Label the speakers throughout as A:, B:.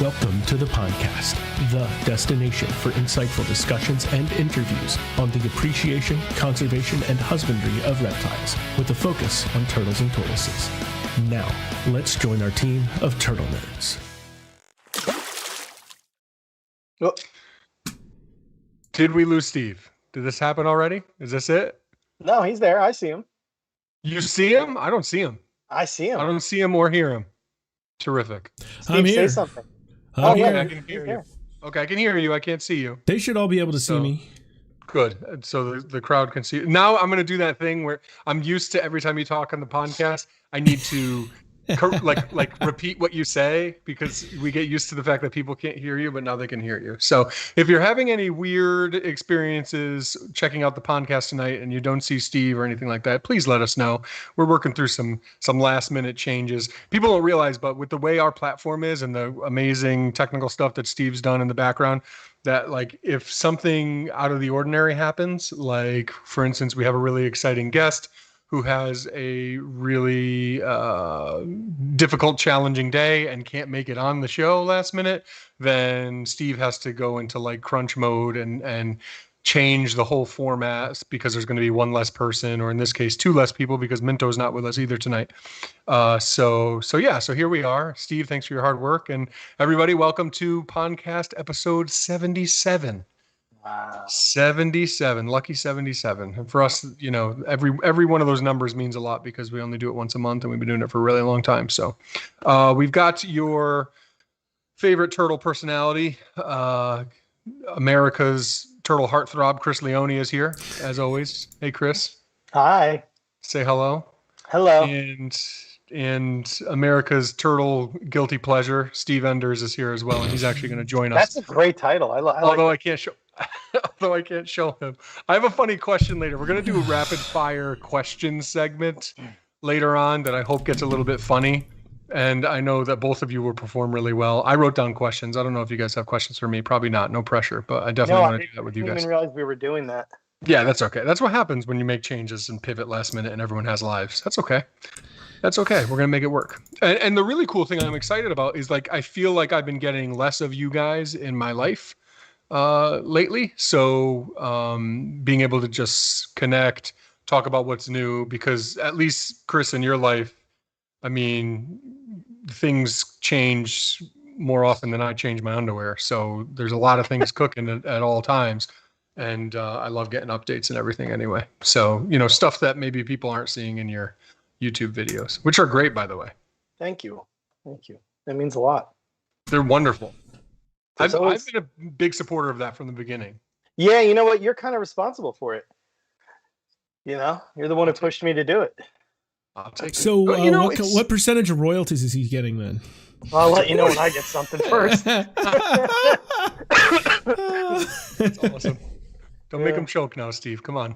A: Welcome to the Pondcast, the destination for insightful discussions and interviews on the appreciation, conservation, and husbandry of reptiles, with a focus on turtles and tortoises. Now, let's join our team of turtle nerds.
B: Oh. Did we lose Steve? Did this happen already? Is this it?
C: No, he's there. I see him.
B: You see him? I don't see him.
C: I see him.
B: I don't see him or hear him. Terrific.
C: Steve,
A: I'm here.
C: say something.
A: I'm
B: Yeah,
A: here.
B: I can hear you. Okay, I can hear you. I can't see you.
A: They should all be able to see me.
B: Good. So the crowd can see. Now I'm going to do that thing where I'm used to every time you talk on the podcast, I need to like repeat what you say because we get used to the fact that people can't hear you, but now they can hear you. So if you're having any weird experiences checking out the podcast tonight and you don't see Steve or anything like that, please let us know. We're working through some last minute changes. People don't realize, but with the way our platform is and the amazing technical stuff that Steve's done in the background, that like if something out of the ordinary happens, like for instance, we have a really exciting guest who has a really difficult, challenging day and can't make it on the show last minute, then Steve has to go into like crunch mode and change the whole format because there's going to be one less person, or in this case, two less people because Minto's not with us either tonight. So here we are. Steve, thanks for your hard work. And everybody, welcome to Pondcast episode 77.
C: Wow.
B: 77, lucky 77. And for us, you know, every one of those numbers means a lot because we only do it once a month and we've been doing it for a really long time. So we've got your favorite turtle personality, America's turtle heartthrob, Chris Leone is here, as always. Hey, Chris.
C: Hi.
B: Say hello.
C: Hello.
B: And America's turtle guilty pleasure, Steve Enders, is here as well, and he's actually going to join us.
C: That's a great title.
B: Although I can't show him. I have a funny question later. We're going to do a rapid fire question segment later on that I hope gets a little bit funny. And I know that both of you will perform really well. I wrote down questions. I don't know if you guys have questions for me. Probably not. No pressure. But I definitely want to do that with you guys.
C: I didn't even realize we were doing that.
B: Yeah, that's okay. That's what happens when you make changes and pivot last minute and everyone has lives. That's okay. That's okay. We're going to make it work. And the really cool thing I'm excited about is like I feel like I've been getting less of you guys in my life lately. So being able to just connect, talk about what's new, because at least Chris, in your life, I mean, things change more often than I change my underwear. So there's a lot of things cooking at all times. And I love getting updates and everything anyway. So, you know, stuff that maybe people aren't seeing in your YouTube videos, which are great, by the way.
C: Thank you. That means a lot.
B: They're wonderful. I've been a big supporter of that from the beginning.
C: Yeah, you know what? You're kind of responsible for it. You know, you're the one who pushed me to do it.
B: I'll take it.
A: So what percentage of royalties is he getting then?
C: Well, I'll let you know when I get something first.
B: That's awesome. Don't make him choke now, Steve. Come on.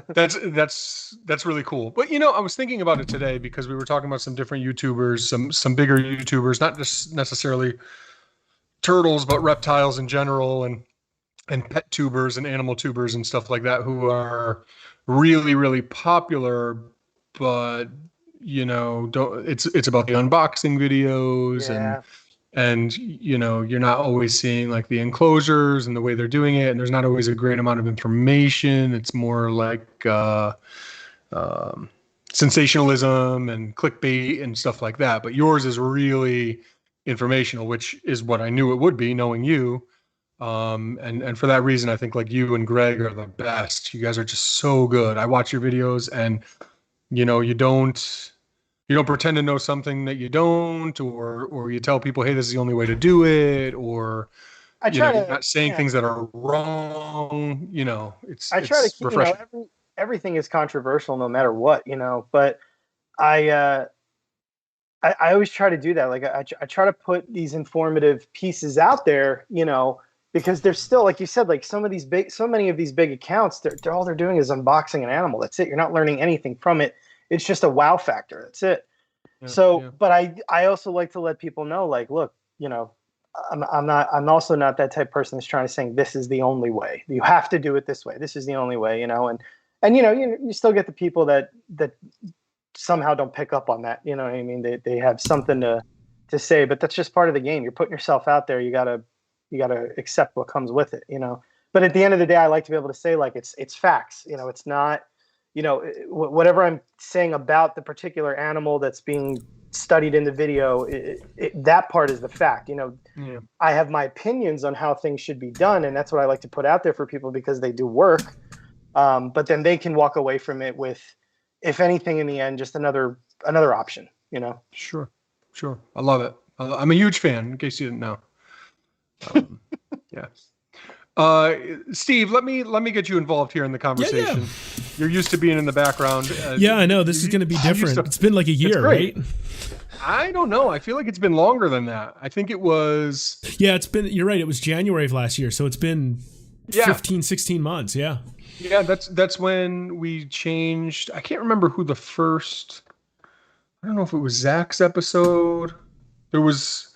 B: That's really cool. But you know, I was thinking about it today because we were talking about some different YouTubers, some bigger YouTubers, not just necessarily turtles, but reptiles in general, and pet tubers and animal tubers and stuff like that, who are really, really popular. But you know, it's about the unboxing videos and you know, you're not always seeing like the enclosures and the way they're doing it, and there's not always a great amount of information. It's more like sensationalism and clickbait and stuff like that. But yours is really informational, which is what I knew it would be, knowing you. And for that reason, I think like you and Greg are the best. You guys are just so good. I watch your videos, and you know, you don't pretend to know something that you don't, or you tell people, hey, this is the only way to do it, or you're not saying things that are wrong. You know, it's keep, refreshing.
C: You know, everything is controversial no matter what, you know, but I always try to do that. Like I try to put these informative pieces out there, you know, because there's still, like you said, like so many of these big accounts, they're all they're doing is unboxing an animal. That's it. You're not learning anything from it. It's just a wow factor. That's it. Yeah, but I also like to let people know, like, look, you know, I'm also not that type of person that's trying to say this is the only way. You have to do it this way. This is the only way, you know, and you know, you still get the people that somehow don't pick up on that. You know what I mean? They have something to to say, but that's just part of the game. You're putting yourself out there. You gotta accept what comes with it, you know. But at the end of the day, I like to be able to say, like, it's facts. You know, it's not, you know, whatever I'm saying about the particular animal that's being studied in the video, that part is the fact. You know, yeah. I have my opinions on how things should be done, and that's what I like to put out there for people because they do work. But then they can walk away from it with, if anything, in the end, just another option. You know. Sure.
B: I love it. I'm a huge fan. In case you didn't know. Yeah. Steve, let me get you involved here in the conversation. Yeah. You're used to being in the background.
A: Yeah, I know. This is going to be different. It's been like a year, right?
B: I don't know. I feel like it's been longer than that. I think it was...
A: Yeah, you're right. It was January of last year. So it's been 15, 16 months. Yeah.
B: Yeah, that's when we changed. I can't remember who the first... I don't know if it was Zach's episode. There was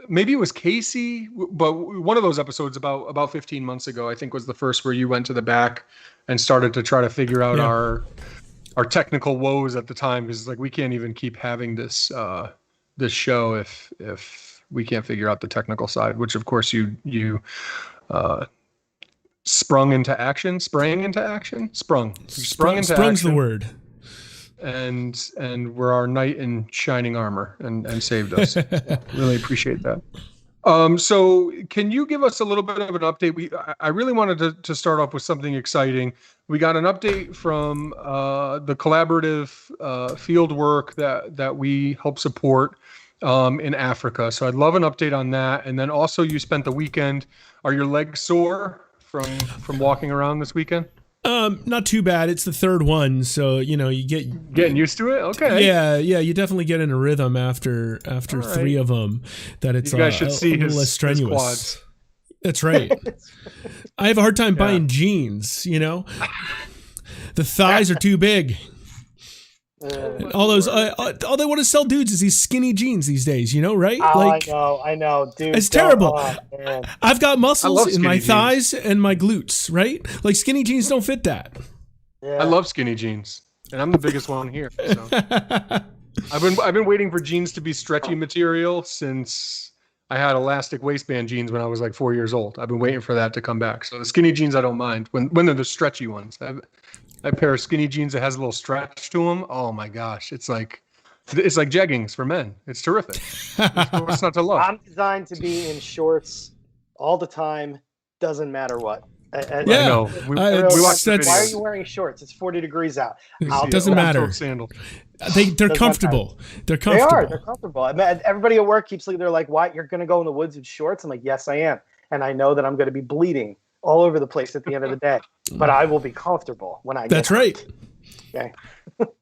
B: maybe it was Casey, but one of those episodes about 15 months ago, I think, was the first where you went to the back and started to try to figure out our technical woes at the time, because like we can't even keep having this show if we can't figure out the technical side, which of course you sprung into action. Sprung's
A: the word.
B: And were our knight in shining armor and saved us. Really appreciate that. So can you give us a little bit of an update? I really wanted to start off with something exciting. We got an update from the collaborative field work that we help support in Africa. So I'd love an update on that. And then also, you spent the weekend. Are your legs sore from walking around this weekend?
A: Not too bad. It's the third one, so you know you
B: getting used to it. Okay.
A: Yeah. You definitely get in a rhythm after right. 3 of them. That it's
B: you guys should see
A: a little less strenuous.
B: His quads.
A: That's right. I have a hard time buying jeans. You know, the thighs are too big. All those, all they want to sell dudes is these skinny jeans these days, you know, right?
C: I know, dude.
A: It's terrible. I've got muscles in my thighs and my glutes, right? Like skinny jeans don't fit that.
B: Yeah. I love skinny jeans, and I'm the biggest one here. So. I've been waiting for jeans to be stretchy material since I had elastic waistband jeans when I was like 4 years old. I've been waiting for that to come back. So the skinny jeans I don't mind when they're the stretchy ones. That pair of skinny jeans that has a little stretch to them. Oh my gosh. It's like jeggings for men. It's terrific. What's not to love?
C: I'm designed to be in shorts all the time. Doesn't matter what.
B: I know. We watched the video.
C: Why are you wearing shorts? It's 40 degrees out.
A: It doesn't matter.
B: Sandals.
A: They're comfortable. They're comfortable.
C: They're comfortable. Everybody at work keeps they're like, "Why you're going to go in the woods with shorts?" I'm like, "Yes, I am." And I know that I'm going to be bleeding all over the place at the end of the day, but I will be comfortable when I get
A: That's right.
C: Okay.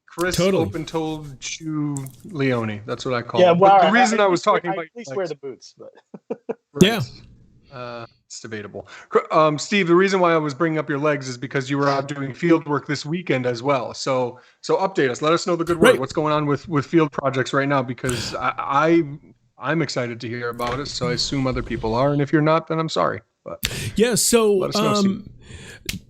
B: Chris Open-toed shoe Leone. That's what I call
C: it.
B: Well, the reason I was talking about...
C: at least wear the boots, but...
A: Yeah.
B: It's debatable. Steve, the reason why I was bringing up your legs is because you were out doing field work this weekend as well. So update us. Let us know the good work. Right. What's going on with field projects right now? Because I'm excited to hear about it. So I assume other people are. And if you're not, then I'm sorry. But
A: yeah, so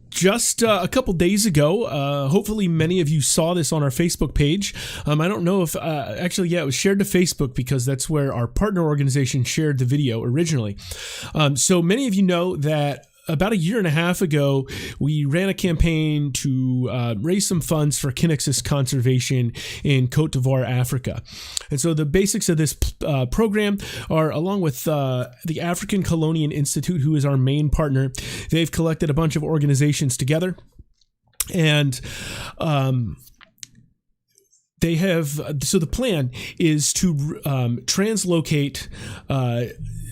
A: just a couple days ago, hopefully many of you saw this on our Facebook page. I don't know if it was shared to Facebook because that's where our partner organization shared the video originally. So many of you know that about a year and a half ago, we ran a campaign to raise some funds for Kinexus conservation in Côte d'Ivoire, Africa. And so the basics of this program are, along with the African Colonian Institute, who is our main partner, they've collected a bunch of organizations together. And they have, so the plan is to translocate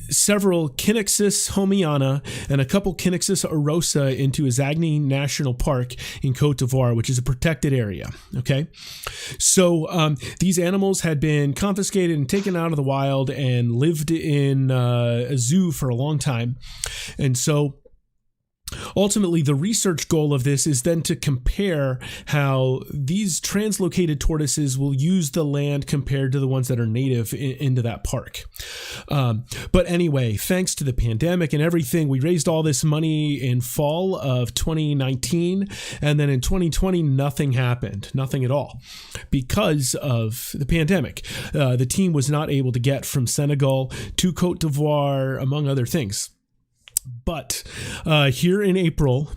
A: several Kinexus homiana and a couple Kinexus arosa into Azagni National Park in Côte d'Ivoire, which is a protected area. Okay. So these animals had been confiscated and taken out of the wild and lived in a zoo for a long time. And so ultimately, the research goal of this is then to compare how these translocated tortoises will use the land compared to the ones that are native into that park. But anyway, thanks to the pandemic and everything, we raised all this money in fall of 2019. And then in 2020, nothing happened, nothing at all, because of the pandemic. The team was not able to get from Senegal to Cote d'Ivoire, among other things. But here in April,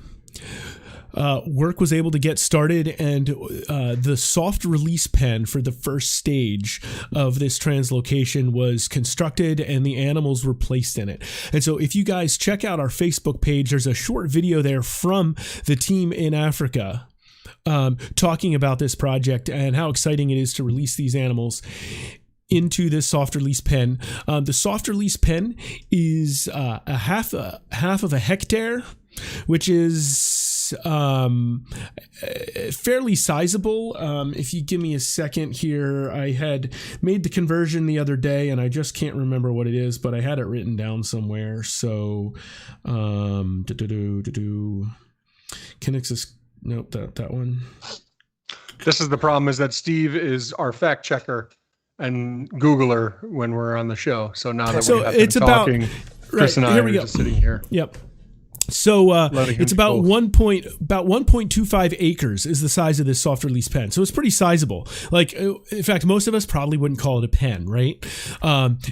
A: work was able to get started, and the soft release pen for the first stage of this translocation was constructed, and the animals were placed in it. And so if you guys check out our Facebook page, there's a short video there from the team in Africa talking about this project and how exciting it is to release these animals into this soft release pen. The soft release pen is a half of a hectare, which is fairly sizable. If you give me a second here, I had made the conversion the other day and I just can't remember what it is, but I had it written down somewhere. So, nope, that one.
B: This is the problem, is that Steve is our fact checker and Googler when we're on the show. So now that we have been talking, Chris and I are just sitting here.
A: Yep. So it's about 1.25 acres is the size of this soft release pen. So it's pretty sizable. Like, in fact, most of us probably wouldn't call it a pen, right?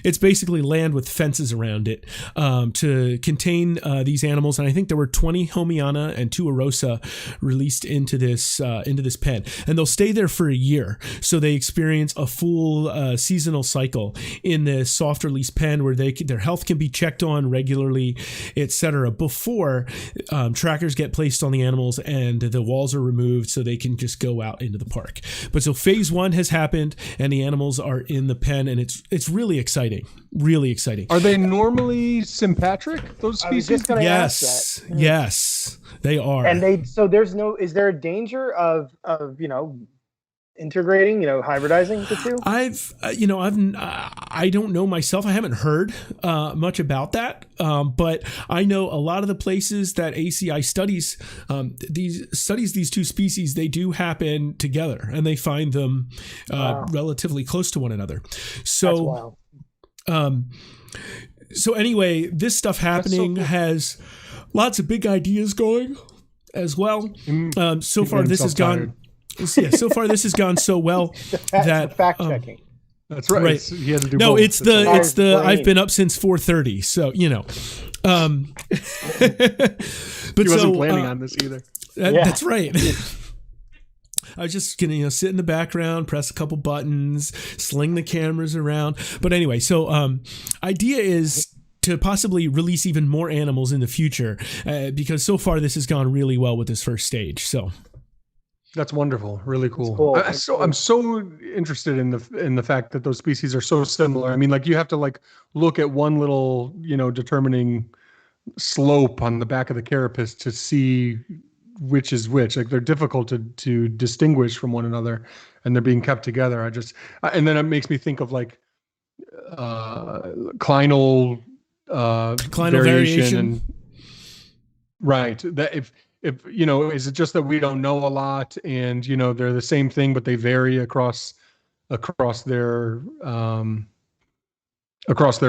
A: It's basically land with fences around it to contain these animals. And I think there were 20 Homiana and 2 Arosa released into this pen, and they'll stay there for a year. So they experience a full seasonal cycle in this soft release pen where their health can be checked on regularly, etc. before trackers get placed on the animals and the walls are removed so they can just go out into the park. But so phase 1 has happened and the animals are in the pen, and it's really exciting. Really exciting.
B: Are they normally sympatric, those species?
C: I was just going to ask that.
A: Yes, they are.
C: And is there a danger of integrating, hybridizing the two?
A: I don't know myself. I haven't heard much about that, but I know a lot of the places that ACI studies these two species, they do happen together, and they find them relatively close to one another. So,
C: that's wild.
A: So anyway, this stuff happening has lots of big ideas going as well. So far, this has gone. Yeah, so far this has gone so well that
C: fact checking.
B: That's right.
A: Right.
B: He had to do
A: no,
B: both.
A: it's the I've been up since 4:30, so but
B: he wasn't planning on this either.
A: That's right. I was just gonna sit in the background, press a couple buttons, sling the cameras around. But anyway, so idea is to possibly release even more animals in the future, because so far this has gone really well with this first stage. So.
B: That's wonderful. Really cool. I'm so interested in the fact that those species are so similar. I mean, like, you have to look at one little, determining slope on the back of the carapace to see which is which. Like, they're difficult to distinguish from one another, and they're being kept together. And then it makes me think of clinal variation. And, right. That if is it just that we don't know a lot, and they're the same thing but they vary across their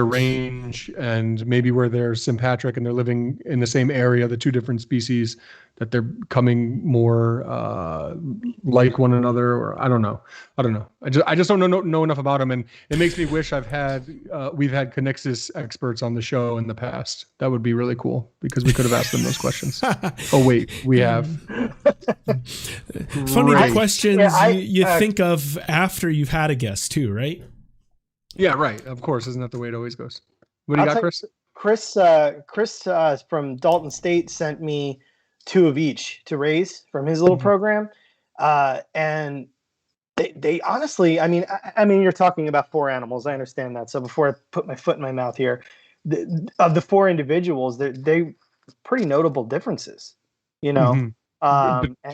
B: range, and maybe where they're sympatric and they're living in the same area, the two different species, that they're becoming more like one another, or I don't know. I just don't know enough about them, and it makes me wish we've had Connexus experts on the show in the past. That would be really cool, because we could have asked them those questions. Oh wait, we have.
A: Funny the questions you think of after you've had a guest too, right?
B: Yeah, right. Of course, isn't that the way it always goes? What do you got, Chris?
C: Chris from Dalton State sent me 2 of each to raise from his little program, and they honestly, I mean, you're talking about 4 animals. I understand that. So before I put my foot in my mouth here, of the 4 individuals, they pretty notable differences.
B: The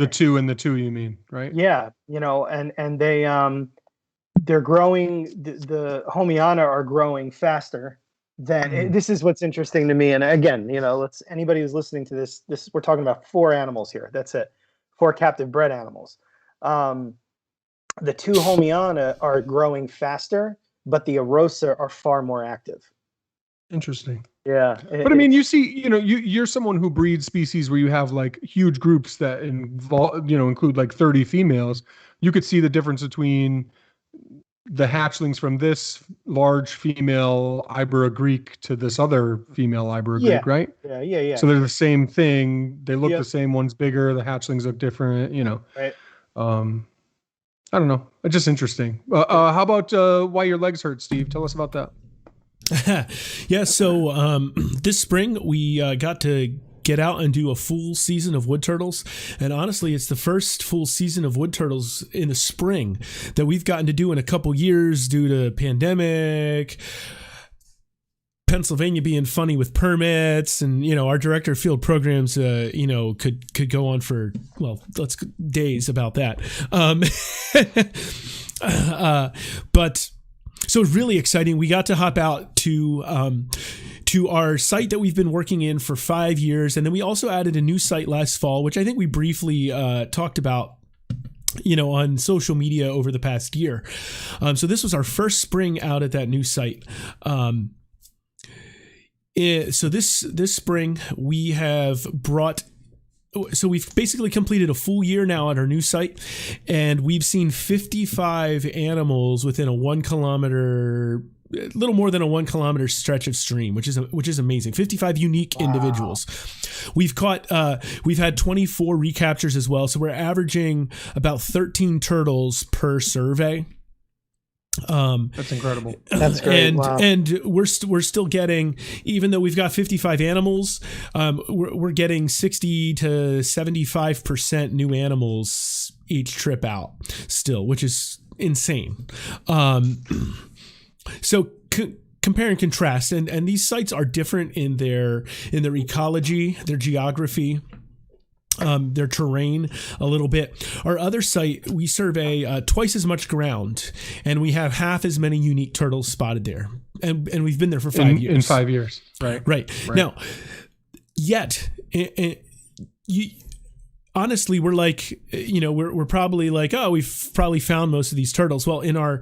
B: 2 and the 2, you mean, right?
C: Yeah, and they they're growing. The Homiana are growing faster then this is what's interesting to me. And again, anybody who's listening to this, we're talking about 4 animals here. That's it. 4 captive bred animals. The 2 Homiana are growing faster, but the Arosa are far more active.
B: Interesting.
C: Yeah.
B: But I mean, you see, you're someone who breeds species where you have like huge groups that include like 30 females. You could see the difference between the hatchlings from this large female Ibera Greek to this other female Ibera Greek, right?
C: Yeah.
B: So they're the same thing. They look the same. One's bigger. The hatchlings look different,
C: Right.
B: I don't know. It's just interesting. How about why your legs hurt, Steve? Tell us about that.
A: Yeah, so this spring we got to get out and do a full season of wood turtles, and honestly, it's the first full season of wood turtles in the spring that we've gotten to do in a couple years due to pandemic, Pennsylvania being funny with permits, and our director of field programs could go on for days about that. But so it's really exciting. We got to hop out to our site that we've been working in for 5 years. And then we also added a new site last fall, which I think we briefly talked about on social media over the past year. So this was our first spring out at that new site. So this spring we have we've basically completed a full year now at our new site, and we've seen 55 animals within a little more than a 1 kilometer stretch of stream, which is amazing. 55 unique individuals. We've had 24 recaptures as well. So we're averaging about 13 turtles per survey.
B: That's incredible.
C: That's great.
A: And we're still getting, even though we've got 55 animals, we're getting 60 to 75% new animals each trip out still, which is insane. So compare and contrast, and these sites are different in their ecology, their geography, their terrain a little bit. Our other site, we survey twice as much ground, and we have half as many unique turtles spotted there. And we've been there for 5 years.
B: In 5 years,
A: right. Now, yet, honestly, we're like, we're probably like, oh, we've probably found most of these turtles. Well, in our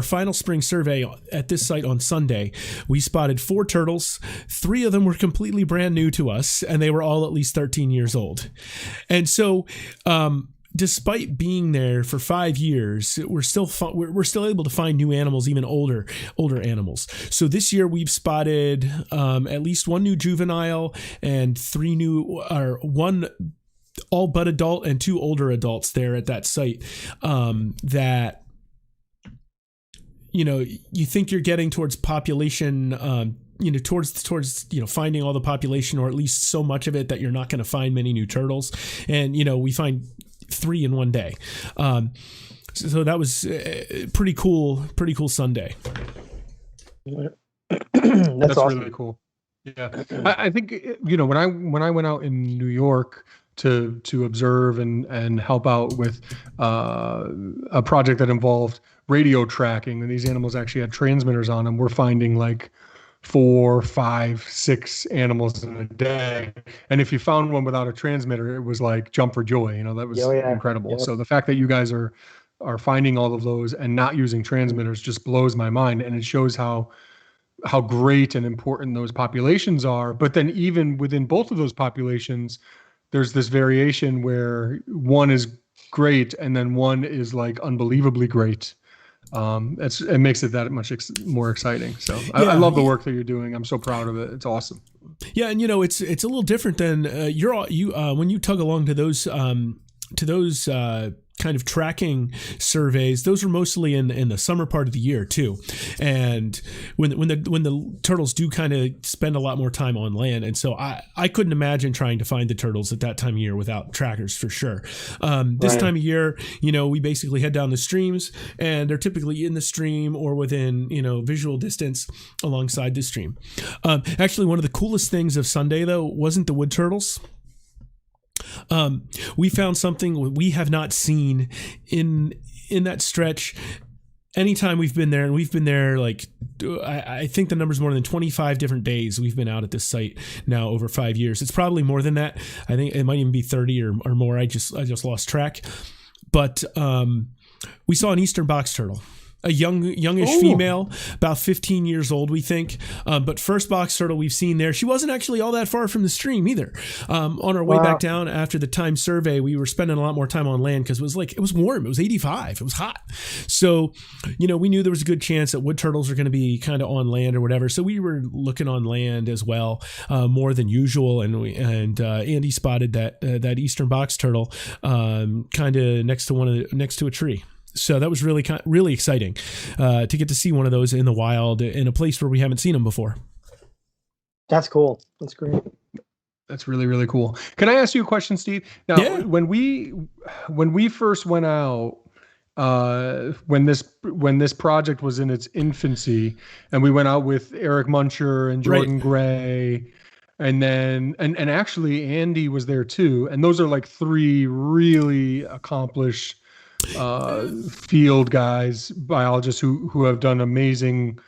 A: final spring survey at this site on Sunday, we spotted 4 turtles. 3 of them were completely brand new to us, and they were all at least 13 years old. And so, despite being there for 5 years, we're still able to find new animals, even older animals. So this year we've spotted at least 1 new juvenile and 3 new, or 1 all but adult and 2 older adults there at that site, that you think you're getting towards population, towards finding all the population, or at least so much of it that you're not going to find many new turtles. And we find 3 in 1 day. So that was pretty cool Sunday.
C: That's awesome.
B: Really cool. Yeah, I think when I went out in New York to observe and help out with a project that involved radio tracking, and these animals actually had transmitters on them. We're finding like 4, 5, 6 animals in a day, and if you found one without a transmitter, it was like jump for joy. That was incredible. Yep. So the fact that you guys are finding all of those and not using transmitters just blows my mind, and it shows how great and important those populations are. But then even within both of those populations, there's this variation where one is great and then one is like unbelievably great. It makes it that much more exciting. So I love the work that you're doing. I'm so proud of it. It's awesome.
A: Yeah, and it's a little different than when you tug along to those kind of tracking surveys. Those are mostly in the summer part of the year too, and when the turtles do kind of spend a lot more time on land. And so I couldn't imagine trying to find the turtles at that time of year without trackers for sure. This time of year, we basically head down the streams, and they're typically in the stream or within visual distance alongside the stream. Actually, one of the coolest things of Sunday though wasn't the wood turtles. We found something we have not seen in that stretch anytime we've been there, and we've been there like, I think the number's more than 25 different days we've been out at this site now over 5 years. It's probably more than that. I think it might even be 30 or more. I just lost track. But we saw an eastern box turtle. A youngish female, about 15 years old, we think. But first box turtle we've seen there. She wasn't actually all that far from the stream either. On our way back down after the time survey, we were spending a lot more time on land because it was warm. It was 85. It was hot. So, we knew there was a good chance that wood turtles are going to be kind of on land or whatever. So we were looking on land as well, more than usual. And Andy spotted that eastern box turtle kind of next to a tree. So that was really exciting to get to see one of those in the wild in a place where we haven't seen them before.
C: That's cool. That's great.
B: That's really, really cool. Can I ask you a question, Steve? Now, when we first went out, when this project was in its infancy, and we went out with Eric Muncher and Jordan Gray, and then and actually Andy was there too, and those are like three really accomplished field guys, biologists who have done amazing,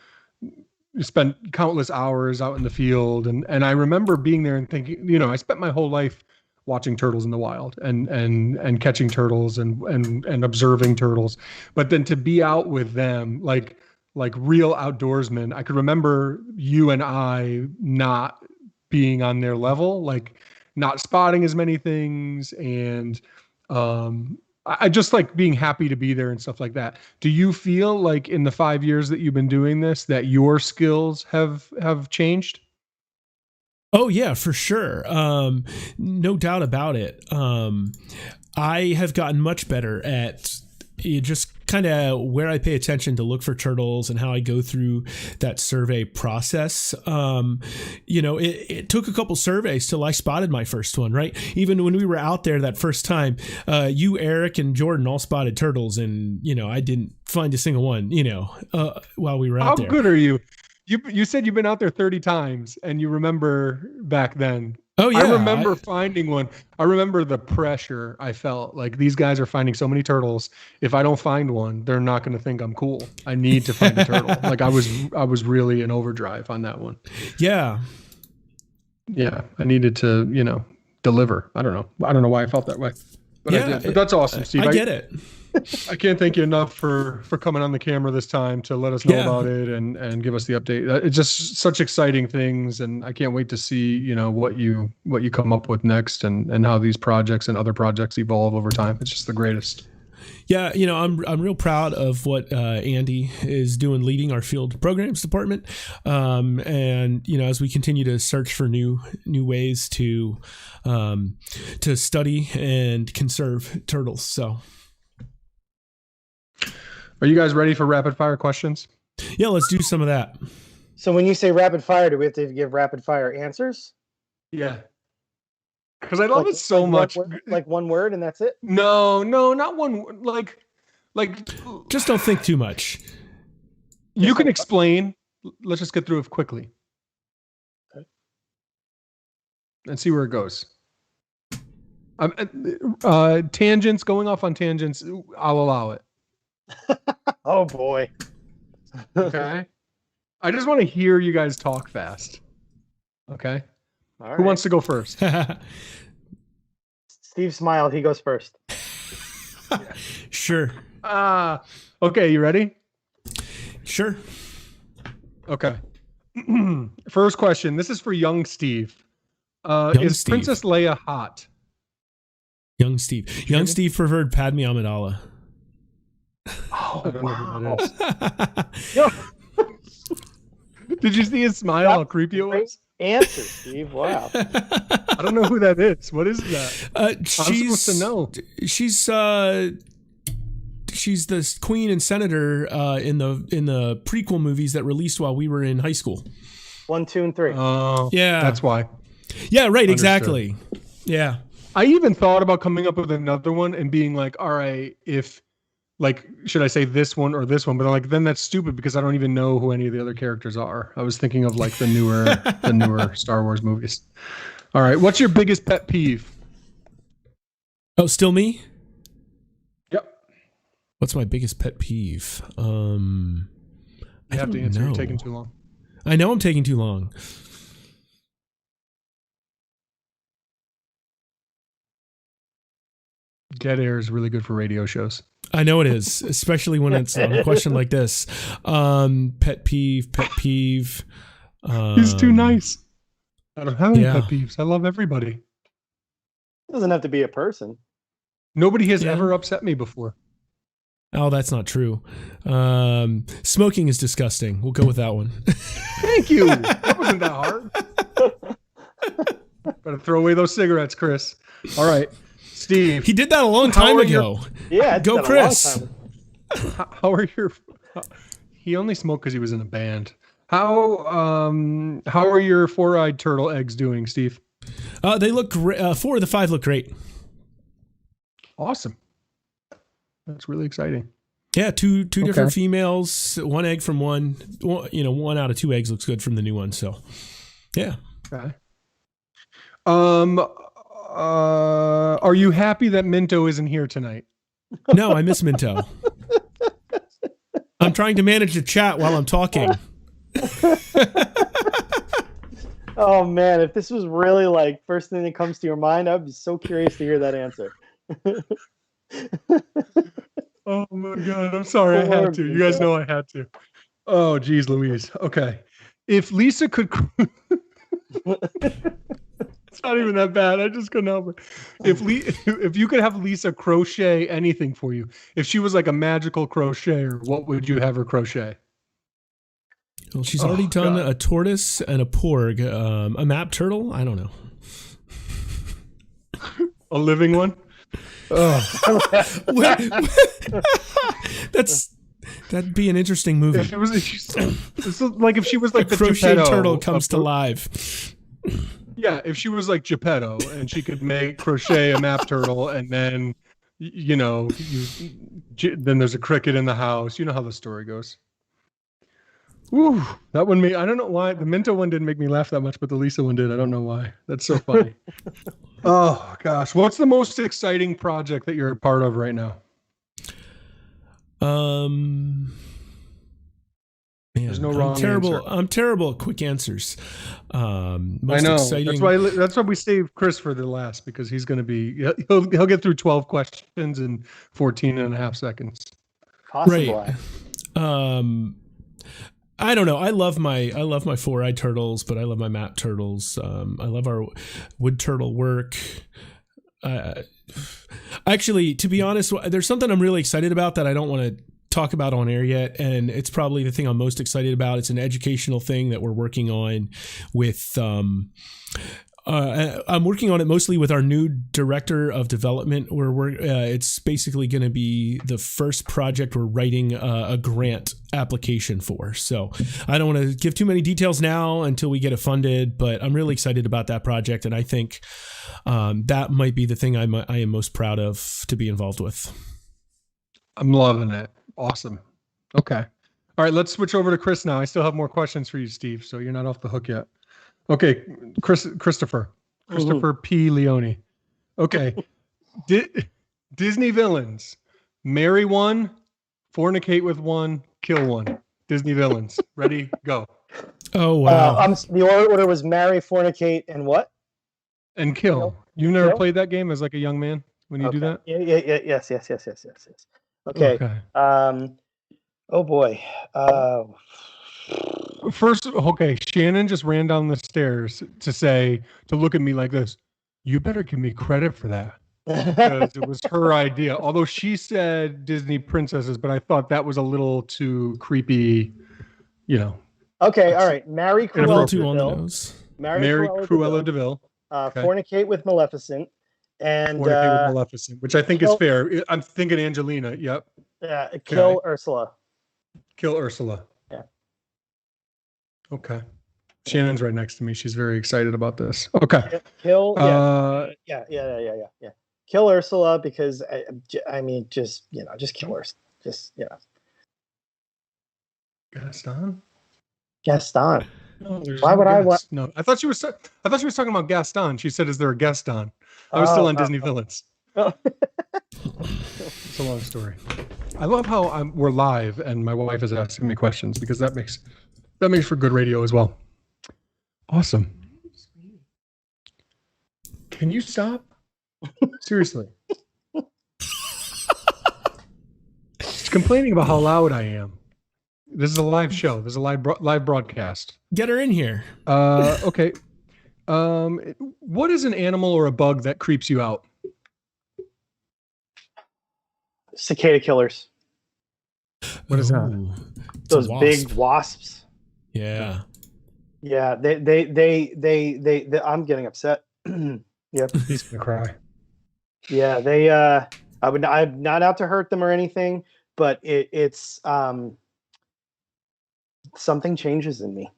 B: spent countless hours out in the field. And I remember being there and thinking, I spent my whole life watching turtles in the wild and catching turtles and observing turtles. But then to be out with them, like real outdoorsmen, I could remember you and I not being on their level, like not spotting as many things. And, I just like being happy to be there and stuff like that. Do you feel like in the 5 years that you've been doing this, that your skills have changed?
A: Oh yeah, for sure. No doubt about it. I have gotten much better at just kind of where I pay attention to look for turtles and how I go through that survey process. It took a couple surveys till I spotted my first one, right? Even when we were out there that first time, you, Eric, and Jordan all spotted turtles, and, I didn't find a single one, while we were out there.
B: How good are you? You said you've been out there 30 times and you remember back then.
A: Oh yeah.
B: I remember finding one. I remember the pressure I felt, like these guys are finding so many turtles. If I don't find one, they're not going to think I'm cool. I need to find a turtle. Like I was really in overdrive on that one.
A: Yeah.
B: Yeah. I needed to, deliver. I don't know why I felt that way, but I did. But that's awesome, Steve.
A: I get it.
B: I can't thank you enough for coming on the camera this time to let us know about it and give us the update. It's just such exciting things, and I can't wait to see what you come up with next and how these projects and other projects evolve over time. It's just the greatest.
A: Yeah, I'm real proud of what Andy is doing, leading our field programs department, and as we continue to search for new ways to study and conserve turtles. So.
B: Are you guys ready for rapid fire questions?
A: Yeah, let's do some of that.
C: So when you say rapid fire, do we have to give rapid fire answers?
B: Yeah. Because I love it so much.
C: Like one word and that's it?
B: No, not one. Like.
A: Just don't think too much.
B: You can explain. Let's just get through it quickly.
C: Okay.
B: And see where it goes. Tangents, going off on tangents, I'll allow it.
C: Oh boy.
B: Okay. I just want to hear you guys talk fast. Okay.
C: All right.
B: Who wants to go first?
C: Steve smiled. He goes first.
A: Sure.
B: Okay. You ready?
A: Sure.
B: Okay. First question. This is for young Steve. Is
A: Steve.
B: Princess Leia hot?
A: Young Steve. Young Steve preferred Padme Amidala.
B: Oh, I don't know who that is. Did you see his smile? How creepy it was?
C: Answer, Steve. Wow.
B: I don't know who that is. What is that? I'm supposed to know.
A: She's the queen and senator in the prequel movies that released while we were in high school.
C: 1, 2, and 3.
B: Oh,
A: yeah.
B: That's why.
A: Yeah, right.
B: Understood.
A: Exactly. Yeah.
B: I even thought about coming up with another one and being like, all right, should I say this one or this one? But then that's stupid because I don't even know who any of the other characters are. I was thinking of like the newer Star Wars movies. All right. What's your biggest pet peeve?
A: Oh, still me?
B: Yep.
A: What's my biggest pet peeve?
B: You have to answer. You're taking too long.
A: I know I'm taking too long.
B: Dead air is really good for radio shows.
A: I know it is, especially when it's on a question like this. Pet peeve.
B: He's too nice. I don't have any pet peeves. I love everybody.
C: It doesn't have to be a person.
B: Nobody has ever upset me before.
A: Oh, that's not true. Smoking is disgusting. We'll go with that one.
B: Thank you. That wasn't that hard. Better throw away those cigarettes, Chris. All right. Steve.
A: He did that a long time ago. Go Chris.
B: How are your... He only smoked because he was in a band. How are your four-eyed turtle eggs doing, Steve?
A: They look great. 4 of the 5 look great.
B: Awesome. That's really exciting.
A: Yeah, two different females, 1 egg from one. 1 out of 2 eggs looks good from the new one. So, yeah.
B: Okay. Are you happy that Minto isn't here tonight?
A: No, I miss Minto. I'm trying to manage the chat while I'm talking.
C: Oh man, if this was really like first thing that comes to your mind, I'd be so curious to hear that answer.
B: Oh my God, I'm sorry. I had to. You guys know I had to. Oh, geez, Louise. Okay. If Lisa could... It's not even that bad. I just couldn't help it. If you could have Lisa crochet anything for you, if she was like a magical crocheter, what would you have her crochet?
A: Well, she's already done a tortoise and a porg. A map turtle? I don't know.
B: A living one?
A: That'd be an interesting movie.
B: If she was like the
A: crochet
B: Geppetto
A: turtle comes to life.
B: Yeah, if she was like Geppetto and she could crochet a map turtle, and then then there's a cricket in the house. You know how the story goes. Woo, that one I don't know why the Minto one didn't make me laugh that much, but the Lisa one did. I don't know why. That's so funny. Oh gosh, what's the most exciting project that you're a part of right now?
A: Man,
B: there's no wrong answer.
A: I'm terrible at quick answers. Most
B: I know.
A: exciting...
B: That's why we saved Chris for the last, because he's going to be he'll get through 12 questions in 14 and a half seconds.
C: Possible.
A: Right. I don't know. I love my 4-eyed turtles, but I love my map turtles. I love our wood turtle work. Actually, to be honest, there's something I'm really excited about that I don't want to talk about on air yet, and it's probably the thing I'm most excited about. It's an educational thing that we're working on with I'm working on it mostly with our new director of development. It's basically going to be the first project we're writing a grant application for. So I don't want to give too many details now until we get it funded, but I'm really excited about that project, and I think that might be the thing I am most proud of to be involved with.
B: I'm loving it. Awesome. Okay. All right, let's switch over to Chris now. I still have more questions for you, Steve, so you're not off the hook yet. Okay, Christopher P. Leone. Okay. Disney villains. Marry one, fornicate with one, kill one. Disney villains. Ready? Go.
A: Oh, wow.
C: The order was marry, fornicate, and what?
B: And kill. You've never played that game as like a young man when you do that?
C: Yes. Okay. Oh boy.
B: First, okay, Shannon just ran down the stairs to look at me like this. You better give me credit for that. Because it was her idea. Although she said Disney princesses, but I thought that was a little too creepy,
C: Okay, all right. Marry Cruella DeVille.
B: Marry Cruella DeVille.
C: Fornicate with Maleficent. And
B: fornicate with Maleficent, which I think is fair. I'm thinking Angelina. Yep.
C: Yeah. Kill Ursula.
B: Kill Ursula.
C: Yeah.
B: Okay. Shannon's right next to me. She's very excited about this. Okay.
C: Kill. Yeah. Kill Ursula because just kill her. Gaston.
B: No,
C: why would I want?
B: No, I thought she was talking about Gaston. She said, "Is there a Gaston?" I was still on Disney villains.
C: Oh.
B: It's a long story. I love how we're live and my wife is asking me questions because that makes for good radio as well. Awesome. Can you stop? Seriously. She's complaining about how loud I am. This is a live show. This is a live broadcast.
A: Get her in here.
B: Okay. What is an animal or a bug that creeps you out?
C: Cicada killers.
B: What is that?
A: Ooh, it's a
C: Those big wasps.
A: Yeah.
C: Yeah, they I'm getting upset. Yep.
B: He's gonna cry.
C: Yeah, I'm not out to hurt them or anything, but it's something changes in me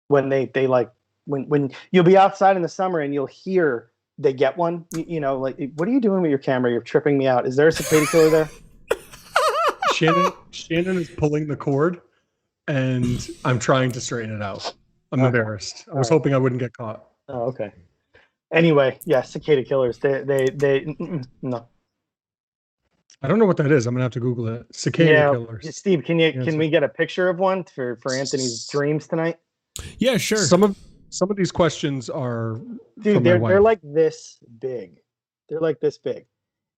C: when they like when you'll be outside in the summer and you'll hear they get one, you know, like, what are you doing with your camera? You're tripping me out. Is there a cicada killer there?
B: Shannon is pulling the cord and I'm trying to straighten it out. I'm embarrassed. I was hoping I wouldn't get caught.
C: Oh, okay. Anyway, yeah, cicada killers. They no.
B: I don't know what that is. I'm gonna have to Google it. Cicada killers.
C: Steve, can we get a picture of one for Anthony's dreams tonight?
A: Yeah, sure.
B: Some of these questions are
C: Dude, they're like this big. They're like this big.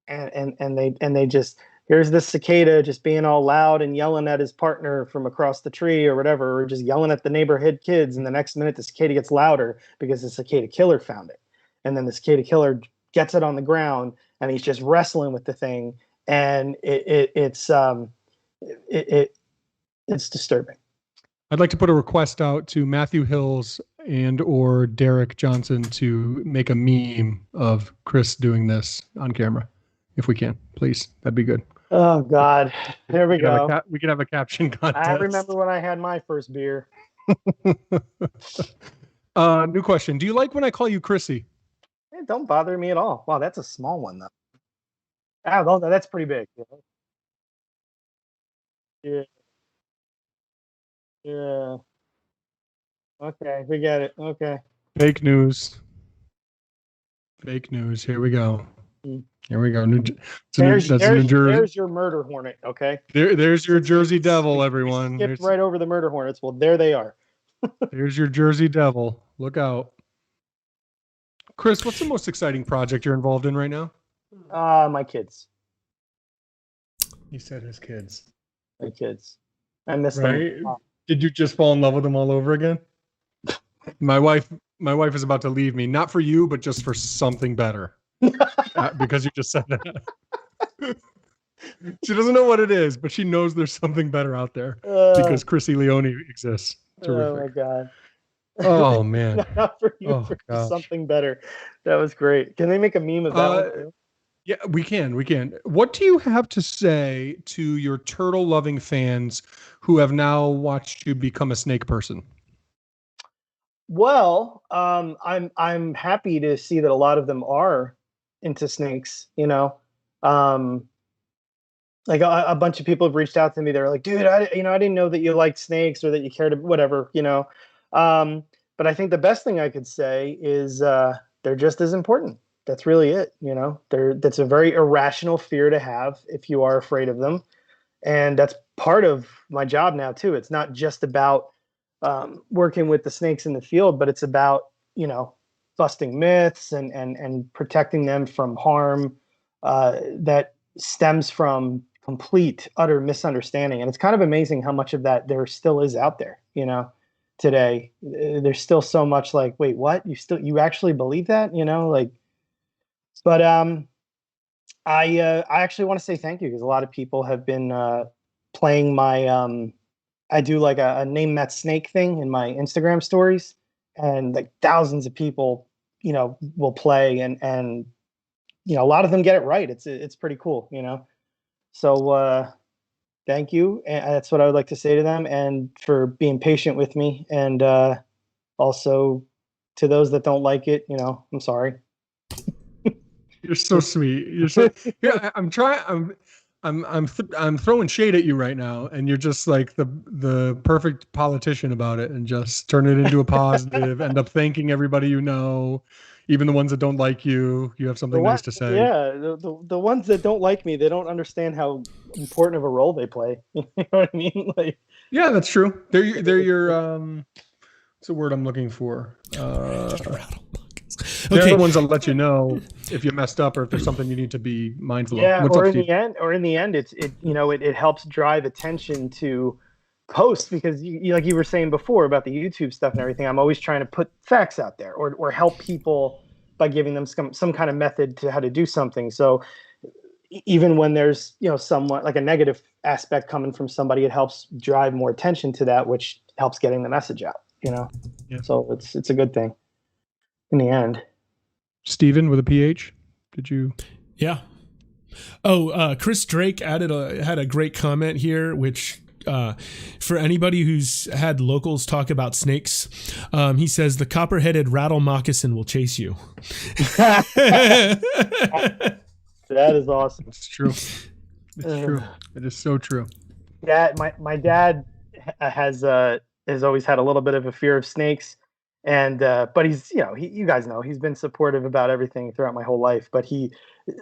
C: And they just, here's this cicada just being all loud and yelling at his partner from across the tree or whatever, or just yelling at the neighborhood kids, and the next minute the cicada gets louder because the cicada killer found it. And then the cicada killer gets it on the ground and he's just wrestling with the thing, and it's disturbing.
B: I'd like to put a request out to Matthew Hills and or Derek Johnson to make a meme of Chris doing this on camera, if we can, please. That'd be good.
C: Oh God, there we go.
B: We can have a caption contest.
C: I remember when I had my first beer.
B: New question. Do you like when I call you Chrissy?
C: It don't bother me at all. Wow, that's a small one though. Oh, that's pretty big. Yeah. Yeah. Okay, we get it. Okay.
B: Fake news. Fake news. Here we go. Here we go. That's New Jersey.
C: There's your murder hornet. Okay.
B: There's your Jersey Devil, everyone.
C: Skipped right over the murder hornets. Well, there they are.
B: There's your Jersey Devil. Look out. Chris, what's the most exciting project you're involved in right now?
C: My kids.
B: He said his kids.
C: My kids. I miss them.
B: Did you just fall in love with them all over again? My wife is about to leave me, not for you, but just for something better. Because you just said that. She doesn't know what it is, but she knows there's something better out there because Chrissy Leone exists. Terrific.
C: Oh my God.
B: Oh man.
C: Not for you, for something better. That was great. Can they make a meme of that one too?
B: Yeah, we can. What do you have to say to your turtle loving fans who have now watched you become a snake person?
C: Well, I'm happy to see that a lot of them are into snakes, you know. Like a bunch of people have reached out to me. They're like, dude, I didn't know that you liked snakes or that you cared, whatever, you know. But I think the best thing I could say is they're just as important. That's really it, you know. That's a very irrational fear to have if you are afraid of them. And that's part of my job now too. It's not just about working with the snakes in the field, but it's about, you know, busting myths and protecting them from harm that stems from complete, utter misunderstanding. And it's kind of amazing how much of that there still is out there, you know, today. There's still so much like, wait, what? You actually believe that? You know, like, but I actually want to say thank you because a lot of people have been playing my I do like a name that snake thing in my Instagram stories, and like thousands of people, you know, will play and you know, a lot of them get it right. It's pretty cool, you know. So thank you, and that's what I would like to say to them, and for being patient with me, and also to those that don't like it, you know, I'm sorry.
B: You're so sweet. You're so. Yeah, I'm trying. I'm throwing shade at you right now, and you're just like the perfect politician about it, and just turn it into a positive. End up thanking everybody you know. Even the ones that don't like you, you have something nice to say.
C: Yeah, the ones that don't like me, they don't understand how important of a role they play. You know what I mean? Like,
B: Yeah, that's true. They're your what's the word I'm looking for? They're the ones that let you know if you messed up or if there's something you need to be mindful of.
C: yeah,
B: What's
C: or
B: up,
C: in
B: Steve?
C: the end, it helps drive attention to posts because like you were saying before about the YouTube stuff and everything. I'm always trying to put facts out there or help people by giving them some kind of method to how to do something. So even when there's somewhat like a negative aspect coming from somebody, it helps drive more attention to that, which helps getting the message out.
B: Yeah.
C: So it's a good thing in the end.
B: Steven with a PH. Did you?
A: Yeah. Oh, Chris Drake had a great comment here, which for anybody who's had locals talk about snakes, he says the copper-headed rattle moccasin will chase you.
C: That is awesome.
B: It's true. It's true. It is so true.
C: Yeah, my dad has always had a little bit of a fear of snakes, and but he's you guys know he's been supportive about everything throughout my whole life. But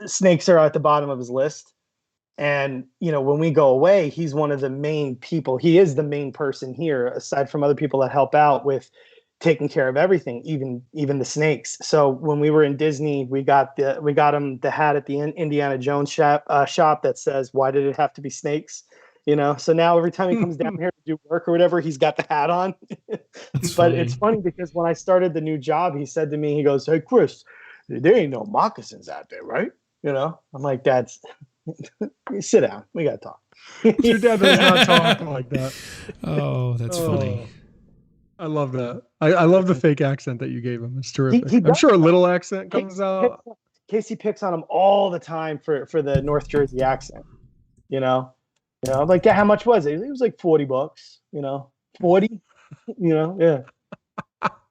C: snakes are at the bottom of his list, and when we go away, he's one of the main people. He is the main person here, aside from other people that help out with taking care of everything, even the snakes. So when we were in Disney, we got him the hat at the Indiana Jones shop that says, "Why did it have to be snakes?" So now every time he comes down here to do work or whatever, he's got the hat on. But it's funny because when I started the new job, he said to me, he goes, "Hey, Chris, there ain't no moccasins out there, right?" I'm like, "Dad, sit down. We got to talk."
B: Your dad does not talk like that.
A: Oh, that's funny.
B: I love that. I love the fake accent that you gave him. It's terrific. I'm sure a little accent comes out.
C: Casey picks on him all the time for the North Jersey accent. I'm like, "Yeah, how much was it?" It was like $40. 40. Yeah.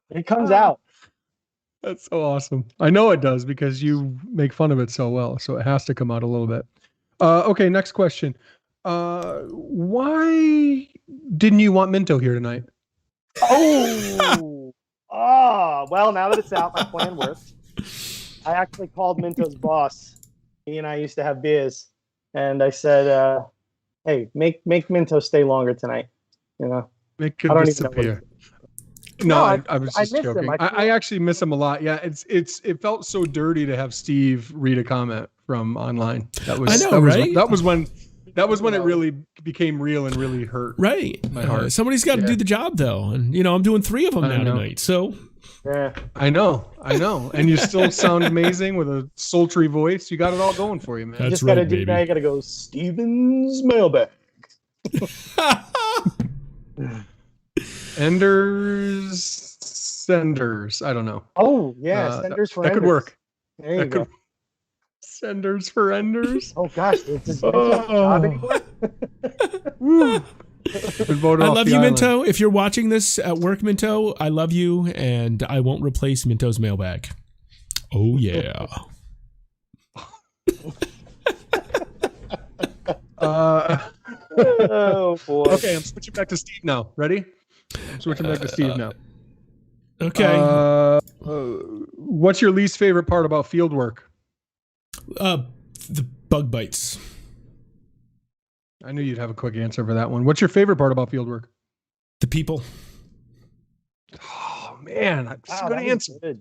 C: It comes out.
B: That's so awesome. I know it does because you make fun of it so well. So it has to come out a little bit. Okay, next question. Why didn't you want Minto here tonight?
C: Oh, well, now that it's out, my plan worked. I actually called Minto's boss. He and I used to have beers, and I said, "Hey, make Minto stay longer tonight."
B: Make him disappear. No, I was just joking. I actually miss him a lot. Yeah, it felt so dirty to have Steve read a comment from online. That was
A: right?
B: That was when it really became real and really hurt.
A: Right.
B: My heart.
A: Somebody's got to do the job though, and I'm doing 3 of them now tonight. So.
C: Yeah.
B: I know. And you still sound amazing with a sultry voice. You got it all going for you, man.
A: That's
C: just
A: right,
C: gotta do
A: baby.
C: that. You gotta go Steven's mailbag.
B: Senders. I don't know.
C: Oh yeah, senders for
B: that
C: enders.
B: Could work.
C: There you go.
B: Senders for enders.
C: Oh gosh, does Minto have a job anymore?
A: I love you, Minto. If you're watching this at work, Minto, I love you, and I won't replace Minto's mailbag. Oh yeah.
C: Oh boy.
B: Okay, I'm switching back to Steve now. Ready? I'm switching back to Steve now.
A: Okay.
B: What's your least favorite part about field work?
A: The bug bites.
B: I knew you'd have a quick answer for that one. What's your favorite part about field work?
A: The people.
B: Oh man, that's a good answer.
C: Good.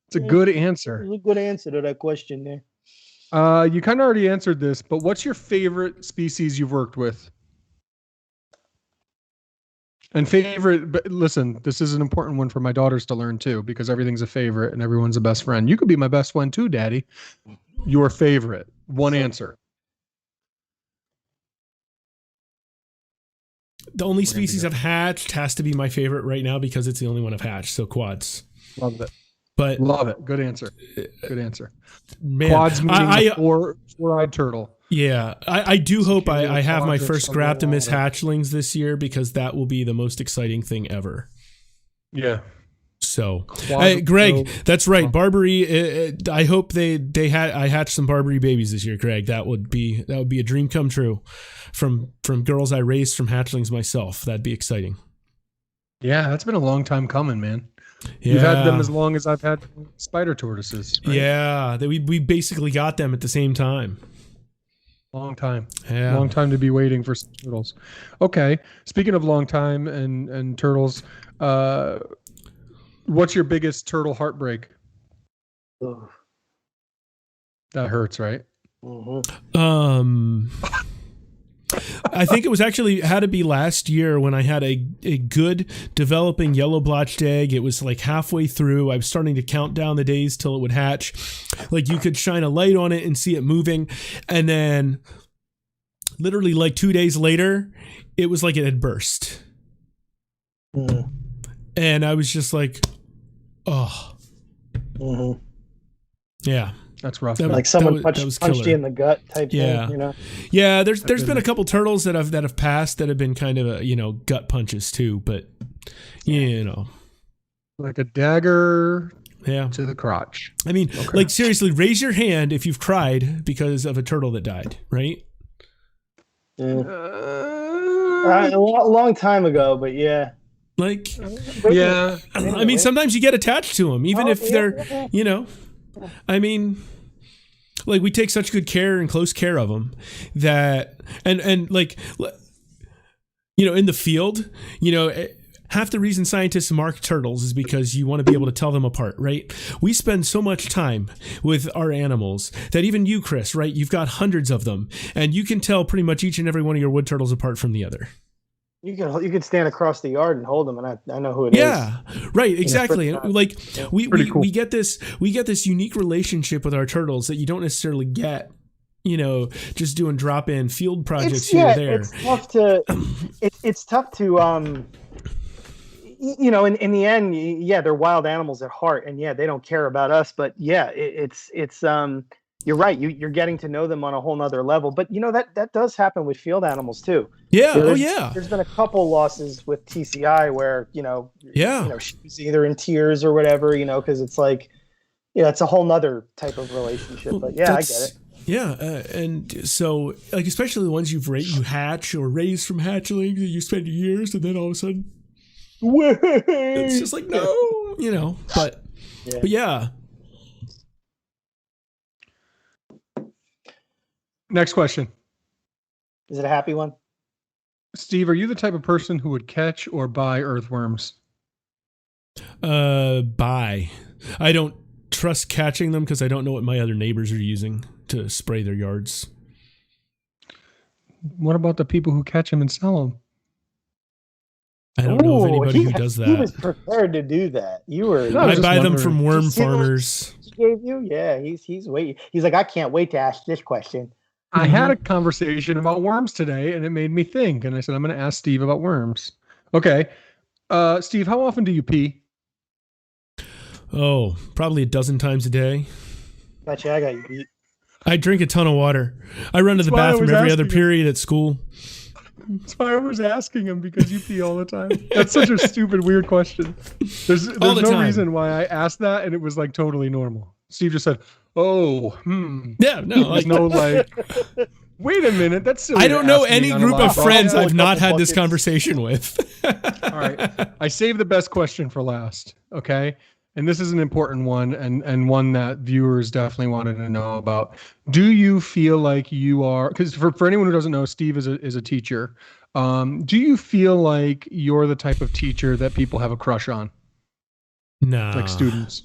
B: It's a good answer.
C: It's a good answer to that question there.
B: You kind of already answered this, but what's your favorite species you've worked with? And favorite, but listen, this is an important one for my daughters to learn too, because everything's a favorite and everyone's a best friend. You could be my best friend too, Daddy. Your favorite. One answer.
A: The only species I've hatched has to be my favorite right now because it's the only one I've hatched. So quads.
B: Love it.
A: But
B: love it. Good answer. Good answer.
A: Man,
B: quads meaning four-eyed turtle.
A: Yeah, I do hope I have my first Graptimus hatchlings this year because that will be the most exciting thing ever.
B: Yeah.
A: So, hey, Greg, that's right. Barbary. I hope I hatch some Barbary babies this year, Greg. That would be a dream come true. From girls I raised from hatchlings myself. That'd be exciting.
B: Yeah, that's been a long time coming, man.
A: Yeah.
B: You've had them as long as I've had spider tortoises. Right?
A: Yeah, we basically got them at the same time.
B: Long time.
A: Yeah.
B: Long time to be waiting for some turtles. Okay. Speaking of long time and turtles, what's your biggest turtle heartbreak?
C: Ugh.
B: That hurts, right?
C: Mm-hmm.
A: I think it was actually had to be last year when I had a good developing yellow blotched egg. It was like halfway through. I was starting to count down the days till it would hatch. Like you could shine a light on it and see it moving. And then literally like 2 days later, it was like it had burst.
C: Mm-hmm.
A: And I was just like, oh.
C: Mm-hmm.
A: Yeah.
B: That's rough.
C: Like someone punched you in the gut type thing, you know?
A: Yeah, there's been a couple turtles that have passed that have been kind of gut punches too, but you know.
B: Like a dagger
A: to
B: the crotch.
A: I mean, like seriously, raise your hand if you've cried because of a turtle that died, right?
C: Yeah. A long time ago, but yeah.
A: Like,
B: yeah.
A: I mean, sometimes you get attached to them, even if they're, you know. I mean, like we take such good care and close care of them that, and like, you know, in the field, you know, half the reason scientists mark turtles is because you want to be able to tell them apart, right? We spend so much time with our animals that even you, Chris, right? You've got hundreds of them and you can tell pretty much each and every one of your wood turtles apart from the other.
C: You could stand across the yard and hold them, and I know who it is.
A: Yeah, right, exactly.
C: You know,
A: like we
C: cool.
A: we get this unique relationship with our turtles that you don't necessarily get, you know, just doing drop-in field projects here or there.
C: It's tough to you know, in the end, yeah, they're wild animals at heart, and yeah, they don't care about us, but yeah, it's you're right. You're getting to know them on a whole nother level, but you know that does happen with field animals too.
A: Yeah.
C: There's been a couple losses with TCI where you know she was either in tears or whatever, you know, because it's like, yeah, it's a whole nother type of relationship. But yeah, I get it.
A: Yeah, and so like especially the ones you hatch or raise from hatchlings, and you spend years, and then all of a sudden, it's just like no, you know. But yeah.
B: Next question.
C: Is it a happy one?
B: Steve, are you the type of person who would catch or buy earthworms?
A: Buy. I don't trust catching them because I don't know what my other neighbors are using to spray their yards.
B: What about the people who catch them and sell them?
A: I don't know of anybody who does that.
C: He was prepared to do that. You were.
A: I buy them from worm farmers.
C: He gave you? Yeah, he's waiting. He's like, I can't wait to ask this question.
B: I had a conversation about worms today, and it made me think. And I said, I'm going to ask Steve about worms. Okay. Steve, how often do you pee?
A: Oh, probably a dozen times a day.
C: Gotcha, I got you beat.
A: I drink a ton of water. I run to the bathroom every other period at school.
B: That's why I was asking him, because you pee all the time. That's such a stupid, weird question. There's no reason why I asked that, and it was like totally normal. Steve just said, "Oh,
A: yeah, no,
B: like no, like." Wait a minute, that's silly.
A: I don't know any group of friends I've not had this conversation with.
B: All right, I saved the best question for last. Okay, and this is an important one, and one that viewers definitely wanted to know about. Do you feel like you are? Because for anyone who doesn't know, Steve is a teacher. Do you feel like you're the type of teacher that people have a crush on?
A: No,
B: like students.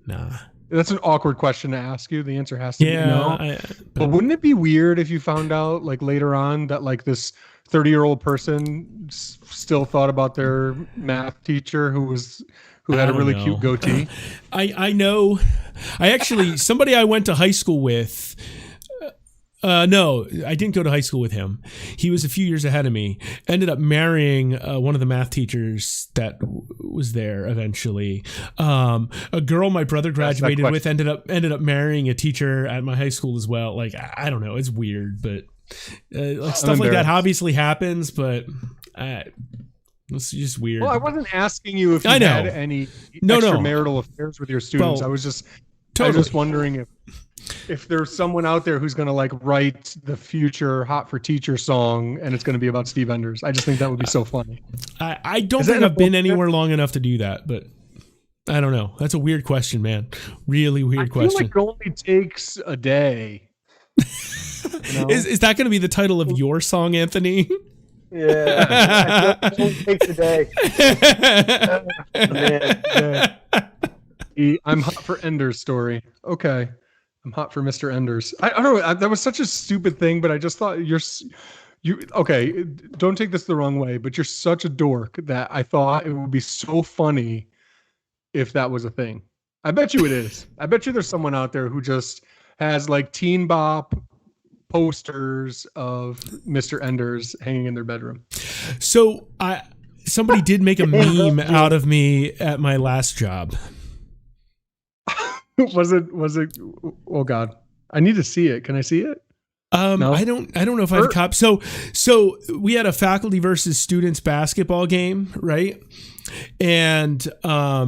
A: Nah.
B: That's an awkward question to ask you. The answer has to be no. But wouldn't it be weird if you found out like later on that like this 30-year-old person still thought about their math teacher who had a really cute goatee?
A: I know. Somebody I went to high school with. No, I didn't go to high school with him. He was a few years ahead of me. Ended up marrying one of the math teachers that was there eventually. A girl my brother graduated with ended up marrying a teacher at my high school as well. Like, I don't know. It's weird, but like stuff like that obviously happens, but it's just weird.
B: Well, I wasn't asking you if you had any extramarital affairs with your students.
A: Well,
B: I was just wondering if there's someone out there who's going to like write the future Hot for Teacher song and it's going to be about Steve Enders. I just think that would be so funny.
A: I don't think I've been anywhere long enough to do that, but I don't know. That's a weird question, man. Really weird question.
B: I feel like it only takes a day. You know?
A: Is that going to be the title of your song, Anthony?
C: Yeah. It only takes a day. Man.
B: I'm hot for Ender's story. Okay. I'm hot for Mr. Enders. I don't know. That was such a stupid thing, but I just thought you okay. Don't take this the wrong way, but you're such a dork that I thought it would be so funny if that was a thing. I bet you it is. I bet you there's someone out there who just has like Teen Bop posters of Mr. Enders hanging in their bedroom.
A: So somebody did make a meme out of me at my last job.
B: Was it? Oh God, I need to see it. Can I see it? No?
A: I don't know if I have a copy. So we had a faculty versus students basketball game, right? And I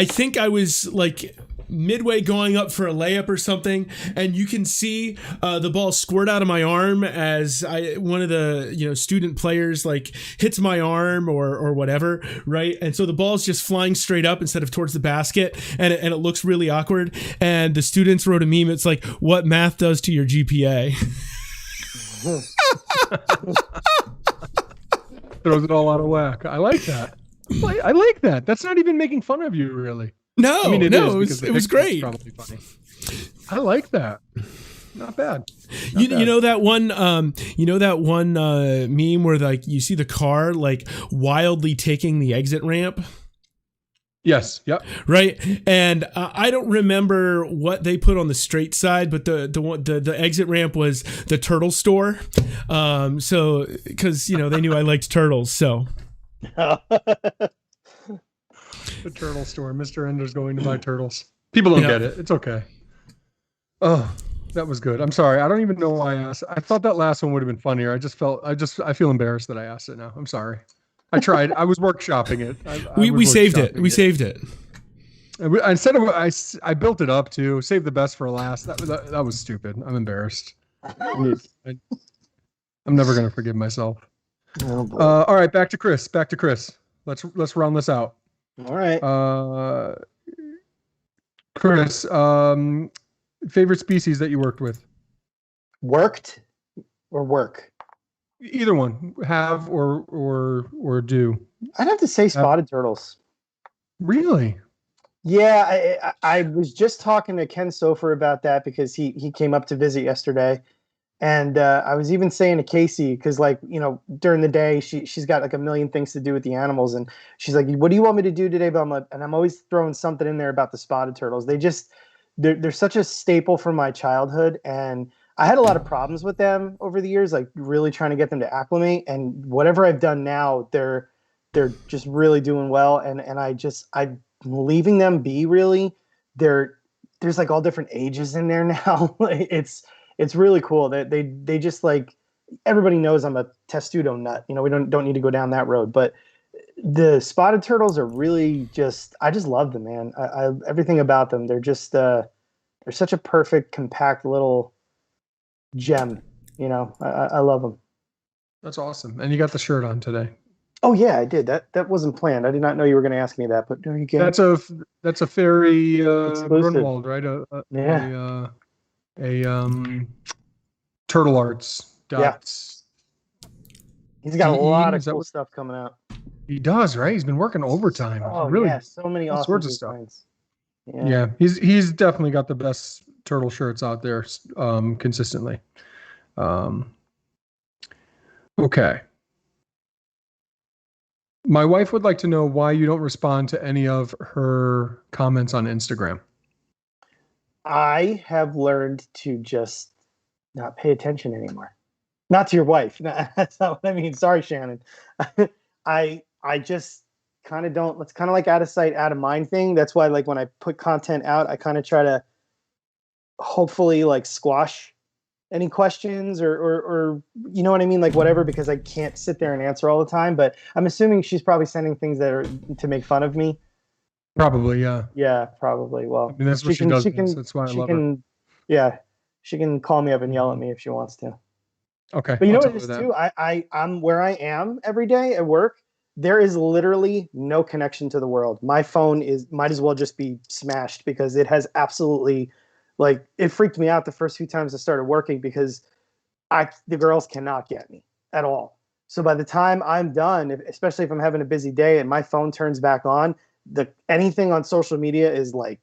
A: think I was like midway going up for a layup or something, and you can see the ball squirt out of my arm as one of the student players like hits my arm or whatever, right? And so the ball's just flying straight up instead of towards the basket, and it looks really awkward. And the students wrote a meme. It's like, what math does to your GPA.
B: Throws it all out of whack. I like that. I like that. That's not even making fun of you, really.
A: No, I mean, it was great.
B: Probably funny. I like that. Not bad.
A: You know that one meme where like you see the car like wildly taking the exit ramp.
B: Yes. Yep.
A: Right. And I don't remember what they put on the straight side, but the exit ramp was the turtle store. So because they knew I liked turtles, so.
B: The turtle store. Mr. Ender's going to buy turtles. People don't get it. It's okay. Oh, that was good. I'm sorry. I don't even know why I asked. I thought that last one would have been funnier. I feel embarrassed that I asked it now. I'm sorry. I tried. I was workshopping it.
A: We saved it. We saved it.
B: Instead of I built it up too. Save the best for last. That was stupid. I'm embarrassed. I'm never gonna forgive myself.
C: Oh, boy.
B: All right, back to Chris. Let's round this out.
C: All right.
B: Chris, favorite species that you worked with?
C: Worked or work?
B: Either one. Have or do.
C: I'd have to say spotted turtles.
B: Really?
C: Yeah, I was just talking to Ken Sofer about that because he came up to visit yesterday. And I was even saying to Casey, because during the day she's got like a million things to do with the animals, and she's like, "What do you want me to do today?" But I'm always throwing something in there about the spotted turtles. They're such a staple from my childhood, and I had a lot of problems with them over the years, like really trying to get them to acclimate. And whatever I've done now, they're just really doing well. And I'm leaving them be. Really, there's like all different ages in there now. It's really cool. They just like, everybody knows I'm a testudo nut. We don't need to go down that road. But the spotted turtles are really I just love them, man. I everything about them. They're just they're such a perfect, compact little gem. I love them.
B: That's awesome. And you got the shirt on today.
C: Oh yeah, I did. That wasn't planned. I did not know you were going to ask me that. But there you go.
B: That's a fairy Grunwald, right?
C: Yeah.
B: A Turtle Arts.
C: Yeah. He's got a lot of cool stuff coming out.
B: He does, right? He's been working overtime.
C: Oh,
B: really?
C: Yeah, so many awesome
B: sorts of stuff.
C: designs.
B: Yeah, he's definitely got the best turtle shirts out there consistently. Okay. My wife would like to know why you don't respond to any of her comments on Instagram.
C: I have learned to just not pay attention anymore. Not to your wife. That's not what I mean. Sorry, Shannon. I just kind of don't. It's kind of like out of sight, out of mind thing. That's why, like, when I put content out, I kind of try to hopefully like squash any questions or you know what I mean, like whatever, because I can't sit there and answer all the time. But I'm assuming she's probably sending things that are to make fun of me.
B: Probably, yeah.
C: Yeah, probably. Well,
B: I mean, that's what she does. That's why I love her.
C: Yeah, she can call me up and yell at me if she wants to.
B: Okay.
C: But you know what it is too? I'm where I am every day at work. there is literally no connection to the world. My phone might as well just be smashed because it has absolutely, like, it freaked me out the first few times I started working because the girls cannot get me at all. So by the time I'm done, especially if I'm having a busy day and my phone turns back on, anything on social media is like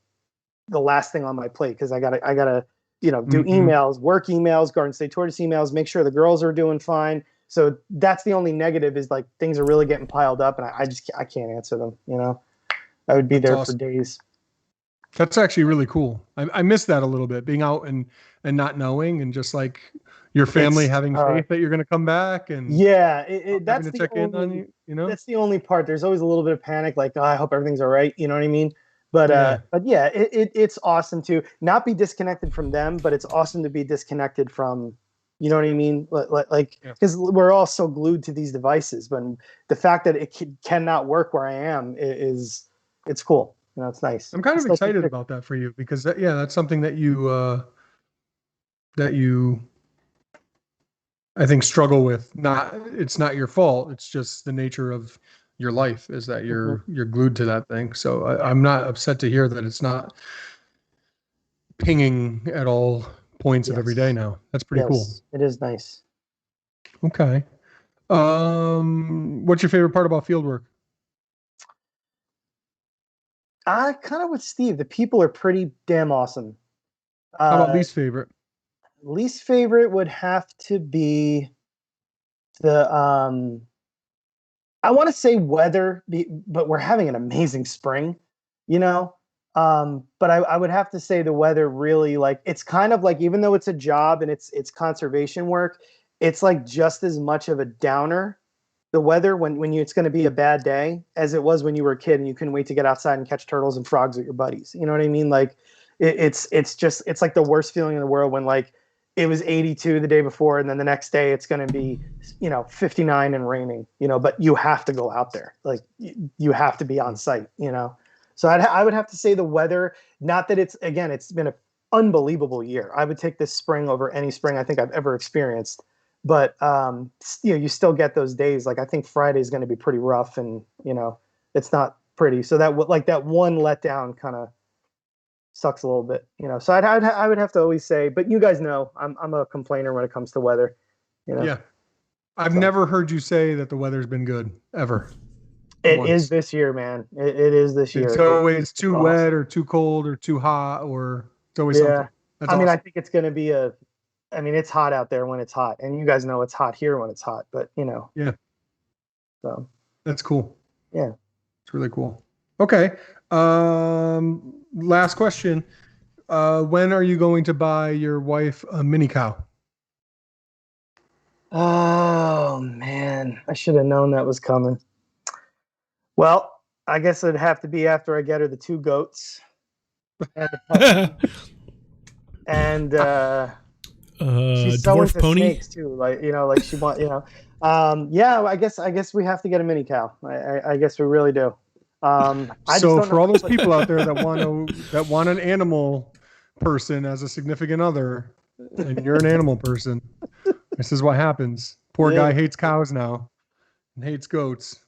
C: the last thing on my plate because I gotta do emails, work emails, Garden State Tortoise emails, make sure the girls are doing fine. So that's the only negative is like things are really getting piled up and I can't answer them. I would be there for days.
B: That's actually really cool. I miss that a little bit, being out and not knowing, and just like your family having faith that you're going to come back, and
C: that's
B: to
C: the
B: check
C: only,
B: in on you.
C: That's the only part. There's always a little bit of panic, like, I hope everything's all right. You know what I mean? But yeah, it's awesome to not be disconnected from them, but it's awesome to be disconnected from, you know what I mean? Like, because we're all so glued to these devices, but the fact that it cannot work where I am it's cool. It's nice.
B: I'm kind of excited about that for you because that's something that you I think struggle with. It's not your fault. It's just the nature of your life is that you're glued to that thing. So I'm not upset to hear that it's not pinging at all points of every day now. That's pretty cool.
C: It is nice.
B: Okay. What's your favorite part about field work?
C: Kind of with Steve. The people are pretty damn awesome.
B: How about least favorite?
C: Least favorite would have to be the I want to say weather, but we're having an amazing spring, But I would have to say the weather really, like, it's kind of like, even though it's a job and it's conservation work, it's like just as much of a downer, the weather when it's going to be a bad day, as it was when you were a kid and you couldn't wait to get outside and catch turtles and frogs with your buddies. You know what I mean? Like it's like the worst feeling in the world when, like, it was 82 the day before and then the next day it's going to be 59 and raining, but you have to go out there, like you have to be on site. So I would have to say the weather. Not that it's been an unbelievable year. I would take this spring over any spring I think I've ever experienced, but you still get those days. Like, I think Friday is going to be pretty rough and it's not pretty, so that one letdown kind of sucks a little bit, So I would have to always say, but you guys know I'm a complainer when it comes to weather,
B: Yeah, I've never heard you say that the weather's been good ever.
C: It is this year, man. It is this year.
B: It's always too wet or too cold or too hot, or it's always something. That's
C: I think it's going to be it's hot out there when it's hot, and you guys know it's hot here when it's hot, but
B: Yeah.
C: So
B: that's cool.
C: Yeah.
B: It's really cool. Okay. Last question. When are you going to buy your wife a mini cow?
C: Oh man, I should have known that was coming. Well, I guess it'd have to be after I get her the 2 goats and the puppy. And she's so into snakes too. Like she want I guess we have to get a mini cow. I guess we really do.
B: So for all those people out there that want an animal person as a significant other, and you're an animal person, this is what happens. Poor guy hates cows now and hates goats.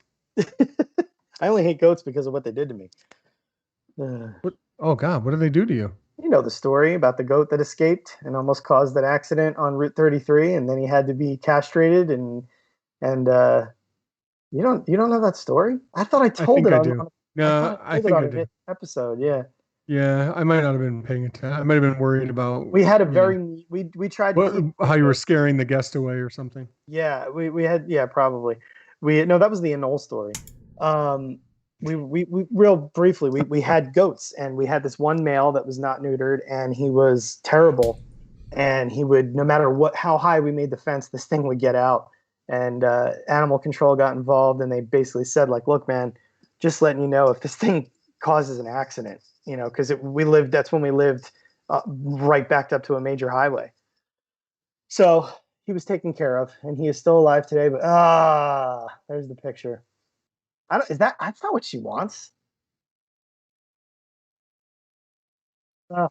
C: I only hate goats because of what they did to me.
B: What? Oh God, what did they do to you?
C: You know the story about the goat that escaped and almost caused an accident on Route 33, and then he had to be castrated, and you don't know that story? I thought I told it on
B: I think I did.
C: Episode. Yeah,
B: I might not have been paying attention. I might have been worried about.
C: We had a very we tried
B: how you were scaring the guest away or something.
C: Yeah, we had probably. That was the Anole story. We real briefly we had goats, and we had this one male that was not neutered, and he was terrible, and he would, no matter how high we made the fence, this thing would get out, and animal control got involved, and they basically said, like, look, man, just letting you know, if this thing causes an accident, because that's when we lived right backed up to a major highway. So he was taken care of, and he is still alive today, but there's the picture. That's not what she wants. Yeah,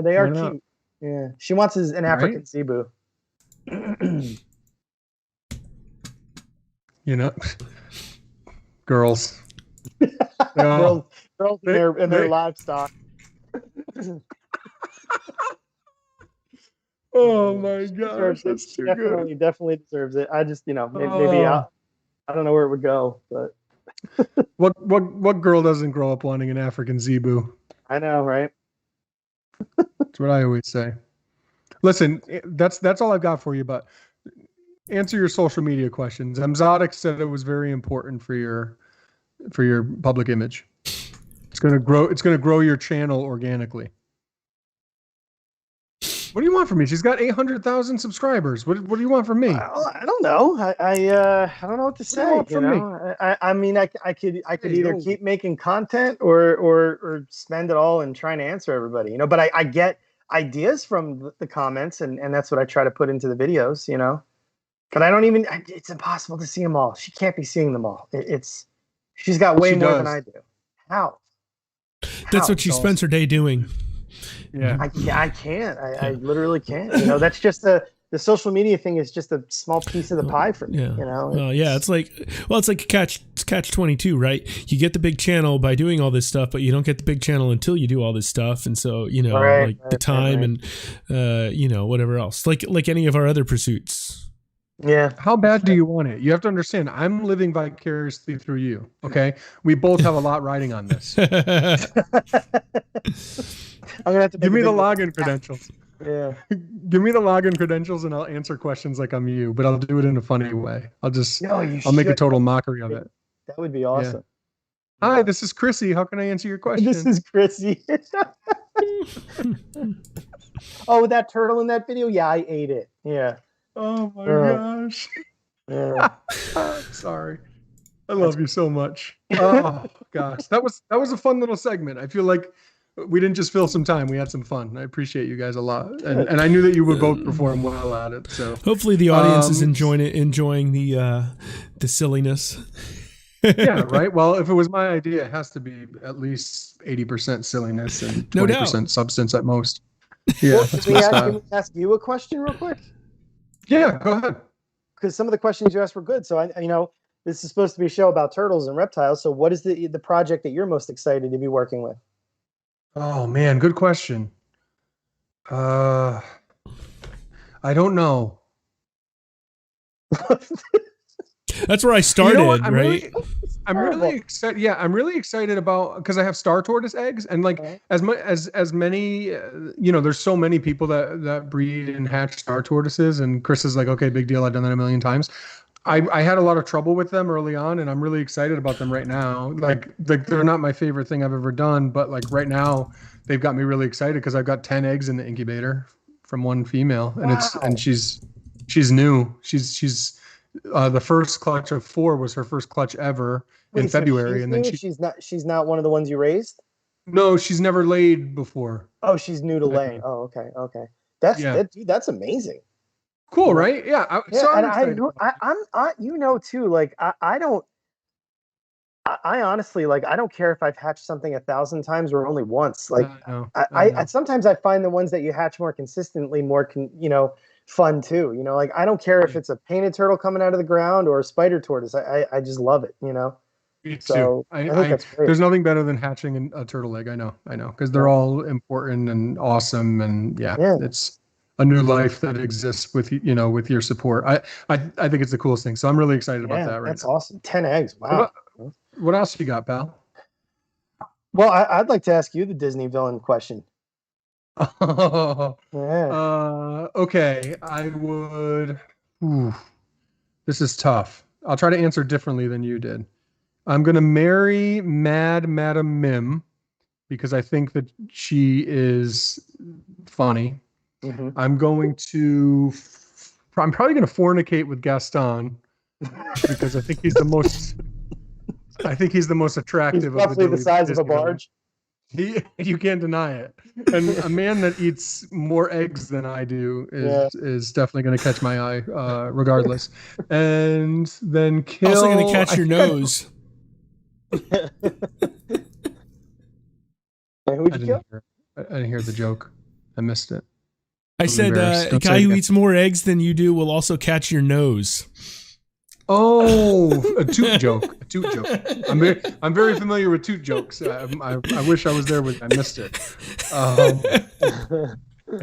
C: they are cute. Yeah, she wants an African zebu.
B: you know, girls.
C: Girls in their livestock.
B: Oh my gosh, that's too good.
C: Definitely deserves it. I just, maybe I don't know where it would go, but
B: what girl doesn't grow up wanting an African zebu?
C: I know, right?
B: That's what I always say. Listen, that's all I've got for you, but answer your social media questions. Exotic said it was very important for your public image. It's going to grow your channel organically. What do you want from me? She's got 800,000 subscribers. What do you want from me?
C: I don't know. I don't know what to say.
B: What do you want from me?
C: I mean, I could either keep making content or spend it all in trying to answer everybody. But I get ideas from the comments, and that's what I try to put into the videos. But I don't even. It's impossible to see them all. She can't be seeing them all. She's got way more than I do. How?
D: That's what she spends her day doing.
B: Yeah,
C: I can't. I literally can't. That's just the social media thing is just a small piece of the pie for me.
D: Yeah. It's like catch 22, right? You get the big channel by doing all this stuff, but you don't get the big channel until you do all this stuff. And so, the time and whatever else, like any of our other pursuits.
C: Yeah.
B: How bad do you want it? You have to understand, I'm living vicariously through you. Okay. We both have a lot riding on this.
C: I'm gonna have to
B: give me the login credentials.
C: Yeah.
B: Give me the login credentials and I'll answer questions like I'm you, but I'll do it in a funny way. I'll make a total mockery of it.
C: That would be awesome.
B: Yeah. Hi, this is Chrissy. How can I answer your question?
C: This is Chrissy. Oh, that turtle in that video? Yeah, I ate it. Yeah.
B: Oh my gosh.
C: Yeah.
B: Sorry. I love you so much. Oh gosh. That was a fun little segment. I feel like we didn't just fill some time. We had some fun. I appreciate you guys a lot. And I knew that you would both perform well at it. So
D: hopefully the audience is enjoying the silliness.
B: Yeah, right. Well, if it was my idea, it has to be at least 80% silliness and 20% substance at most. Yeah.
C: Can we ask you a question real quick?
B: Yeah, go ahead.
C: Because some of the questions you asked were good. So this is supposed to be a show about turtles and reptiles. So what is the project that you're most excited to be working with?
B: Oh man, good question. I don't know.
D: That's where I started, right?
B: I'm really excited. Yeah, I'm really excited about because I have star tortoise eggs, and as many, there's so many people that breed and hatch star tortoises, and Chris is like, okay, big deal. I've done that a million times. I had a lot of trouble with them early on, and I'm really excited about them right now. Like they're not my favorite thing I've ever done, but like right now they've got me really excited because I've got 10 eggs in the incubator from one female, and she's new. She's the first clutch of 4 was her first clutch ever in February, and then
C: she's not one of the ones you raised.
B: No, she's never laid before.
C: Oh, she's new to laying. Oh, okay. That's amazing.
B: Cool, right? Yeah. I'm too. Like
C: I honestly I don't care if I've hatched something 1,000 times or only once. Like I sometimes I find the ones that you hatch more consistently more fun too. Like I don't care if it's a painted turtle coming out of the ground or a spider tortoise. I just love it.
B: Me too. I think that's great. There's nothing better than hatching a turtle egg. I know, because they're all important and awesome, and it's a new life that exists with with your support. I think it's the coolest thing. So I'm really excited about that. Right,
C: that's awesome. 10 eggs. Wow.
B: What else you got, pal?
C: Well, I'd like to ask you the Disney villain question.
B: Oh, yeah. Okay. I would. This is tough. I'll try to answer differently than you did. I'm gonna marry Mad Madam Mim because I think that she is funny. Mm-hmm. I'm probably going to fornicate with Gaston because I think he's the most. I think he's the most attractive.
C: He's roughly the size of a barge.
B: You can't deny it. And a man that eats more eggs than I do is definitely going to catch my eye, regardless. And then kill.
D: Also going to catch your nose.
C: Who'd you kill?
B: I didn't hear the joke. I missed it.
D: I said a guy who eats more eggs than you do will also catch your nose.
B: Oh, a toot joke. A toot joke. I'm very familiar with toot jokes. I wish I was there when I missed it. I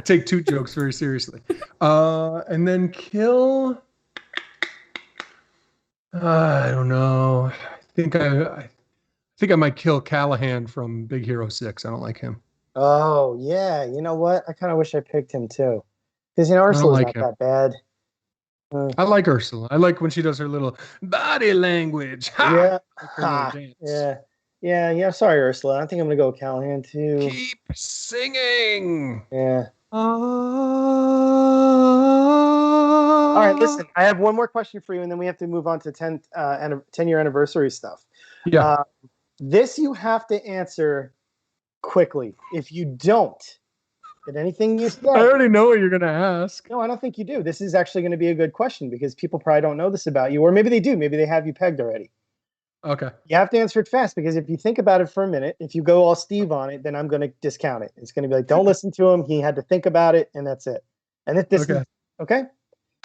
B: take toot jokes very seriously. And then kill. I don't know. I think I might kill Callahan from Big Hero 6. I don't like him.
C: Oh yeah, you know what? I kind of wish I picked him too, because Ursula's not that bad.
B: I like Ursula. I like when she does her little body language.
C: Ha! Yeah. Sorry, Ursula. I think I'm gonna go with Callahan too.
B: Keep singing.
C: Yeah. All right. Listen, I have one more question for you, and then we have to move on to 10-year anniversary stuff.
B: Yeah.
C: This you have to answer quickly. If you don't, did anything you said?
B: I already know what you're going to ask.
C: No, I don't think you do. This is actually going to be a good question because people probably don't know this about you, or maybe they do. Maybe they have you pegged already.
B: Okay.
C: You have to answer it fast because if you think about it for a minute, if you go all Steve on it, then I'm going to discount it. It's going to be like, don't listen to him. He had to think about it, and that's it. And if this is okay,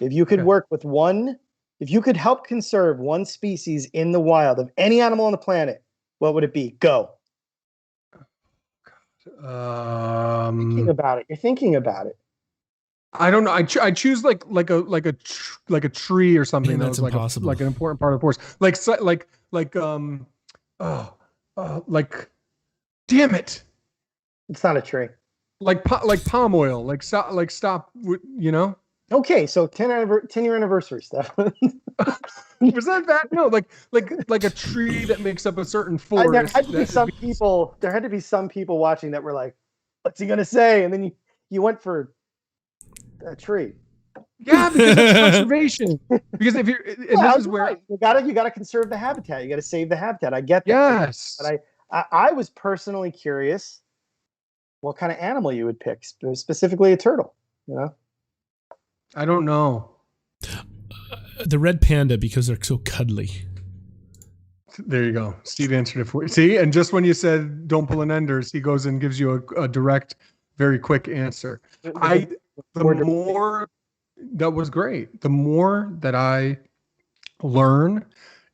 C: if you could work with if you could help conserve one species in the wild of any animal on the planet, what would it be? Go. Thinking about it. You're thinking about it.
B: I don't know. I choose like a tree or something.
D: That's impossible.
B: Like an important part of the forest. Damn it.
C: It's not a tree.
B: Like palm oil. Like stop. You know.
C: Okay, so 10-year anniversary stuff.
B: Was that bad? No, like a tree that makes up a certain forest.
C: There had to be some people watching that were like, "What's he gonna say?" And then you went for a tree.
B: Yeah, because it's conservation. Because if you're, this is where
C: you gotta conserve the habitat. You gotta save the habitat. I get that.
B: Yes,
C: but I was personally curious what kind of animal you would pick, specifically a turtle. You know.
B: I don't know.
D: The red panda, because they're so cuddly.
B: There you go. Steve answered it for you. See, and just when you said don't pull an Enders, he goes and gives you a direct, very quick answer. That was great. The more that I learn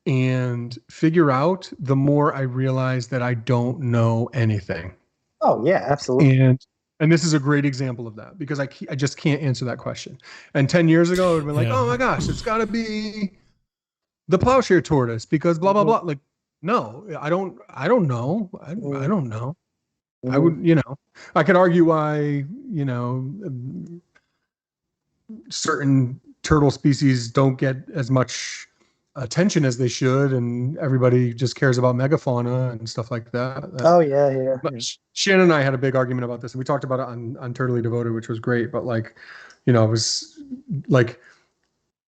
B: and figure out, the more I realize that I don't know anything.
C: Oh yeah, absolutely.
B: And this is a great example of that because I just can't answer that question. And 10 years ago, I would have been like, oh my gosh, it's got to be the plowshare tortoise because blah, blah, blah. Like, no, I don't know. I don't know. I would, I could argue why, certain turtle species don't get as much attention as they should, and everybody just cares about megafauna and stuff like that.
C: Oh yeah.
B: Shannon and I had a big argument about this, and we talked about it on Turtley Devoted, which was great. But it was like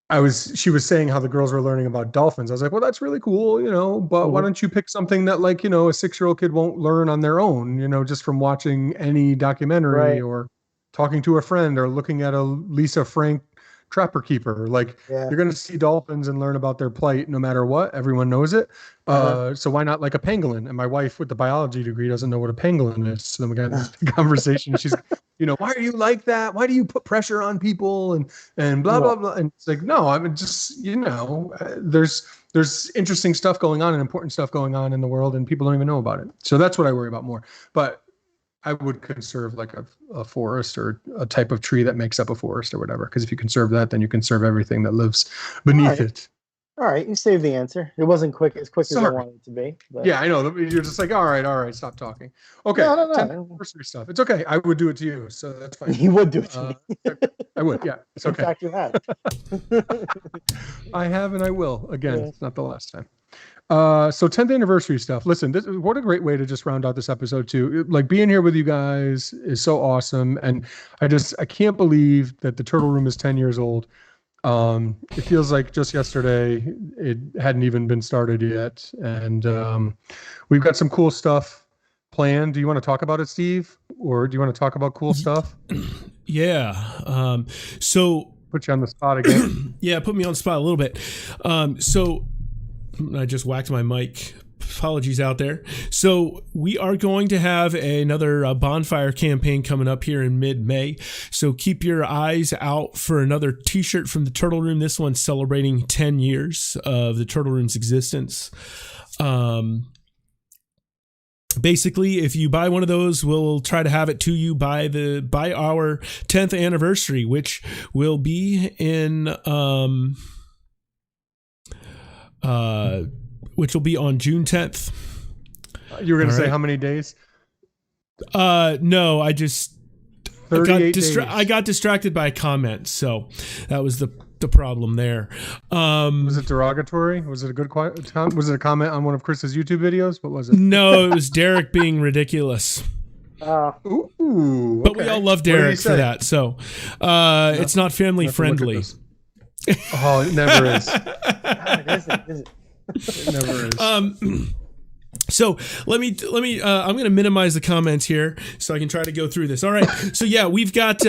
B: she was saying how the girls were learning about dolphins. I was like, well, that's really cool, but why don't you pick something that a 6-year-old kid won't learn on their own, just from watching any documentary or talking to a friend or looking at a Lisa Frank Trapper Keeper. You're going to see dolphins and learn about their plight no matter what. Everyone knows it. So why not like a pangolin? And my wife with the biology degree doesn't know what a pangolin is. So then we got this conversation. She's, why are you like that? Why do you put pressure on people and blah, blah, blah. And it's like, no, I mean, just, there's interesting stuff going on and important stuff going on in the world and people don't even know about it. So that's what I worry about more. But I would conserve like a forest or a type of tree that makes up a forest or whatever. Because if you conserve that, then you conserve everything that lives beneath it.
C: All right, you saved the answer. It wasn't as quick as I wanted it to be. But.
B: Yeah, I know. You're just like, all right, stop talking. Okay,
C: no.
B: Anniversary stuff. It's okay. I would do it to you, so that's fine.
C: You would do it to me.
B: I would, yeah. It's okay.
C: In fact, you have.
B: I have and I will. Again, It's not the last time. So 10th anniversary stuff. Listen, what a great way to just round out this episode too. Like being here with you guys is so awesome. And I can't believe that the Turtle Room is 10 years old. It feels like just yesterday it hadn't even been started yet. And we've got some cool stuff planned. Do you want to talk about it, Steve? Or do you want to talk about cool stuff?
D: Yeah. So
B: put you on the spot again.
D: Yeah, put me on the spot a little bit. So I just whacked my mic apologies out there. So we are going to have another bonfire campaign coming up here in mid-May. So keep your eyes out for another t-shirt from the Turtle Room. This one's celebrating 10 years of the Turtle Room's existence. Basically, if you buy one of those, we'll try to have it to you by our 10th anniversary, which will be in which will be on June 10th.
B: You were going to say how many days?
D: No, I just
B: 38 days.
D: I got distracted by a comment, so that was the problem there.
B: Was it derogatory? Was it a good was it a comment on one of Chris's YouTube videos? What was it?
D: No, it was Derek being ridiculous.
B: Ooh,
D: but we all love Derek for that, so it's not family friendly.
B: Oh, it never is.
C: Is it?
B: It never is.
D: So let me I'm going to minimize the comments here so I can try to go through this. All right. So yeah, we've got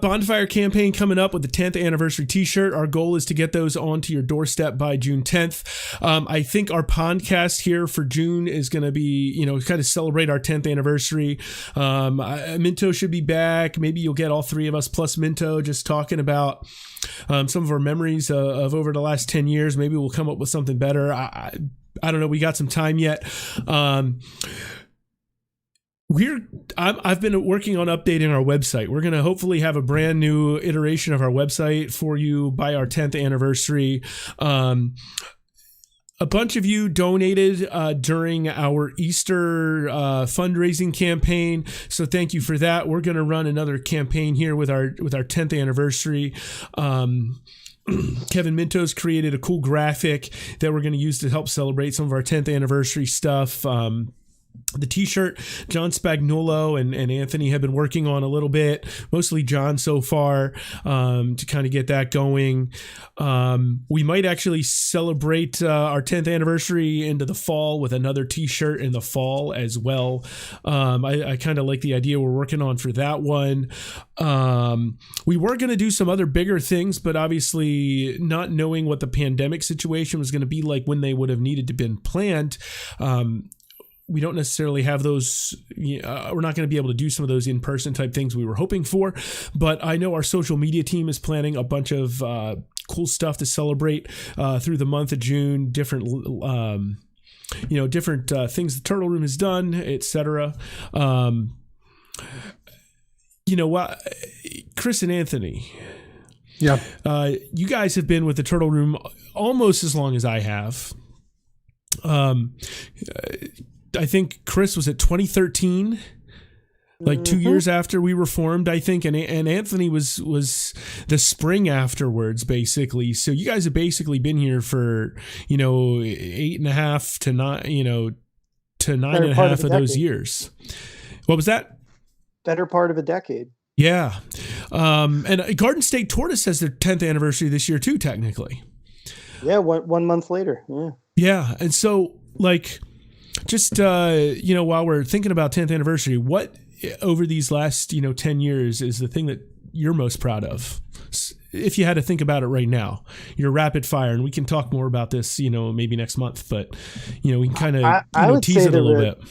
D: bonfire campaign coming up with the 10th anniversary t-shirt. Our goal is to get those onto your doorstep by June 10th. I think our Pondcast here for June is going to be, kind of celebrate our 10th anniversary. Minto should be back. Maybe you'll get all three of us plus Minto just talking about some of our memories of over the last 10 years. Maybe we'll come up with something better. I don't know. We got some time yet. I've been working on updating our website. We're going to hopefully have a brand new iteration of our website for you by our 10th anniversary. A bunch of you donated during our Easter fundraising campaign, so thank you for that. We're going to run another campaign here with our 10th anniversary. Kevin Mintos created a cool graphic that we're going to use to help celebrate some of our 10th anniversary stuff. The t-shirt, John Spagnuolo and Anthony have been working on a little bit, mostly John so far, to kind of get that going. We might actually celebrate our 10th anniversary into the fall with another t-shirt in the fall as well. I kind of like the idea we're working on for that one. We were going to do some other bigger things, but obviously not knowing what the pandemic situation was going to be like when they would have needed to been planned, we don't necessarily have those. We're not going to be able to do some of those in-person type things we were hoping for, but I know our social media team is planning a bunch of cool stuff to celebrate through the month of June. Different things the Turtle Room has done, etc. What, Chris and Anthony?
B: Yeah,
D: you guys have been with the Turtle Room almost as long as I have. I think Chris was at 2013, like 2 years after we were formed, I think, and Anthony was the spring afterwards, basically. So you guys have basically been here for 8.5 to 9, to 9.5 of those years. What was that?
C: Better part of a decade.
D: Yeah, and Garden State Tortoise has their 10th anniversary this year too, technically.
C: Yeah, 1 month later. Yeah.
D: Yeah, and so just while we're thinking about 10th anniversary, what over these last 10 years is the thing that you're most proud of? If you had to think about it right now, your rapid fire, and we can talk more about this, maybe next month, but we can kind of tease it a little bit.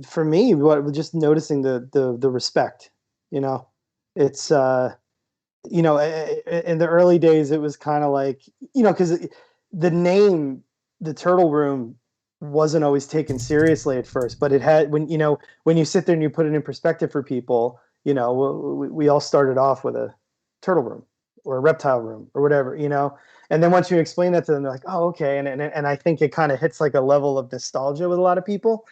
C: For me, just noticing the respect, it's in the early days, it was kind of like, because the name, the Turtle Room, wasn't always taken seriously at first, but it had, when you sit there and you put it in perspective for people, we all started off with a turtle room or a reptile room or whatever, and then once you explain that to them, they're like, oh, okay. And I think it kind of hits like a level of nostalgia with a lot of people.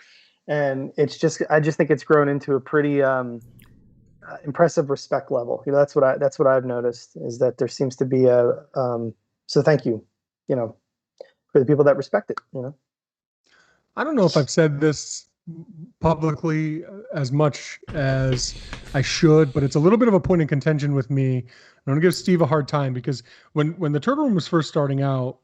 C: And I just think it's grown into a pretty, impressive respect level. That's what I've noticed, is that there seems to be so thank you, for the people that respect it,
B: I don't know if I've said this publicly as much as I should, but it's a little bit of a point of contention with me. I'm going to give Steve a hard time, because when the Turtle Room was first starting out,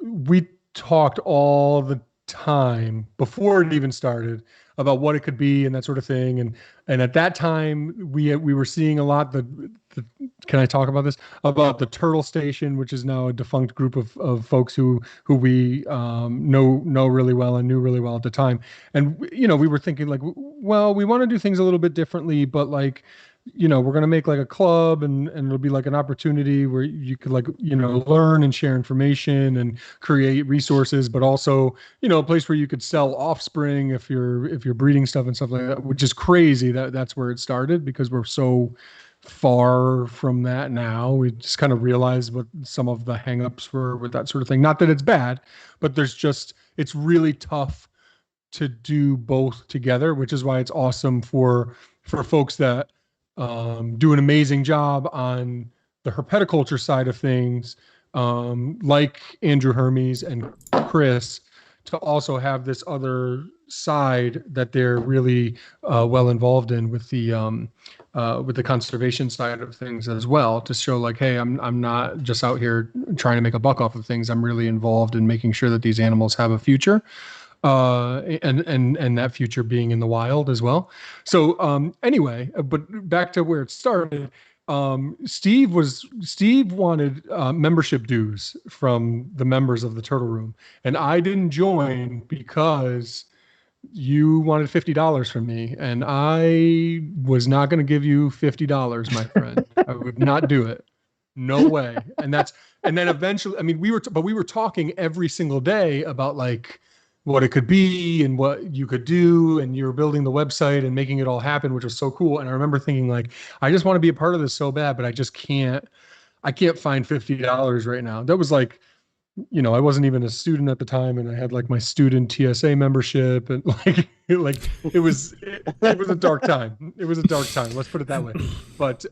B: we talked all the time before it even started about what it could be and that sort of thing. And at that time we were seeing a lot the can I talk about this? About the Turtle Station, which is now a defunct group of folks who we know really well and knew really well at the time. And we were thinking like, well, we want to do things a little bit differently, but like, we're going to make like a club and it'll be like an opportunity where you could like, learn and share information and create resources, but also, a place where you could sell offspring if you're breeding stuff and stuff like that, which is crazy that's where it started, because we're so far from that now. We just kind of realized what some of the hangups were with that sort of thing. Not that it's bad, but it's really tough to do both together, which is why it's awesome for folks that do an amazing job on the herpetoculture side of things, like Andrew Hermes and Chris, to also have this other side that they're really well involved in with the conservation side of things as well, to show like, hey, I'm not just out here trying to make a buck off of things. I'm really involved in making sure that these animals have a future. And that future being in the wild as well. So anyway, but back to where it started. Steve wanted membership dues from the members of the Turtle Room, and I didn't join because you wanted $50 from me, and I was not going to give you $50, my friend. I would not do it. No way. And then eventually, I mean, we were talking every single day about like what it could be and what you could do, and you were building the website and making it all happen, which was so cool. And I remember thinking like, I just want to be a part of this so bad, but I can't find $50 right now. That was like, I wasn't even a student at the time, and I had like my student TSA membership, and like it was a dark time. It was a dark time. Let's put it that way. But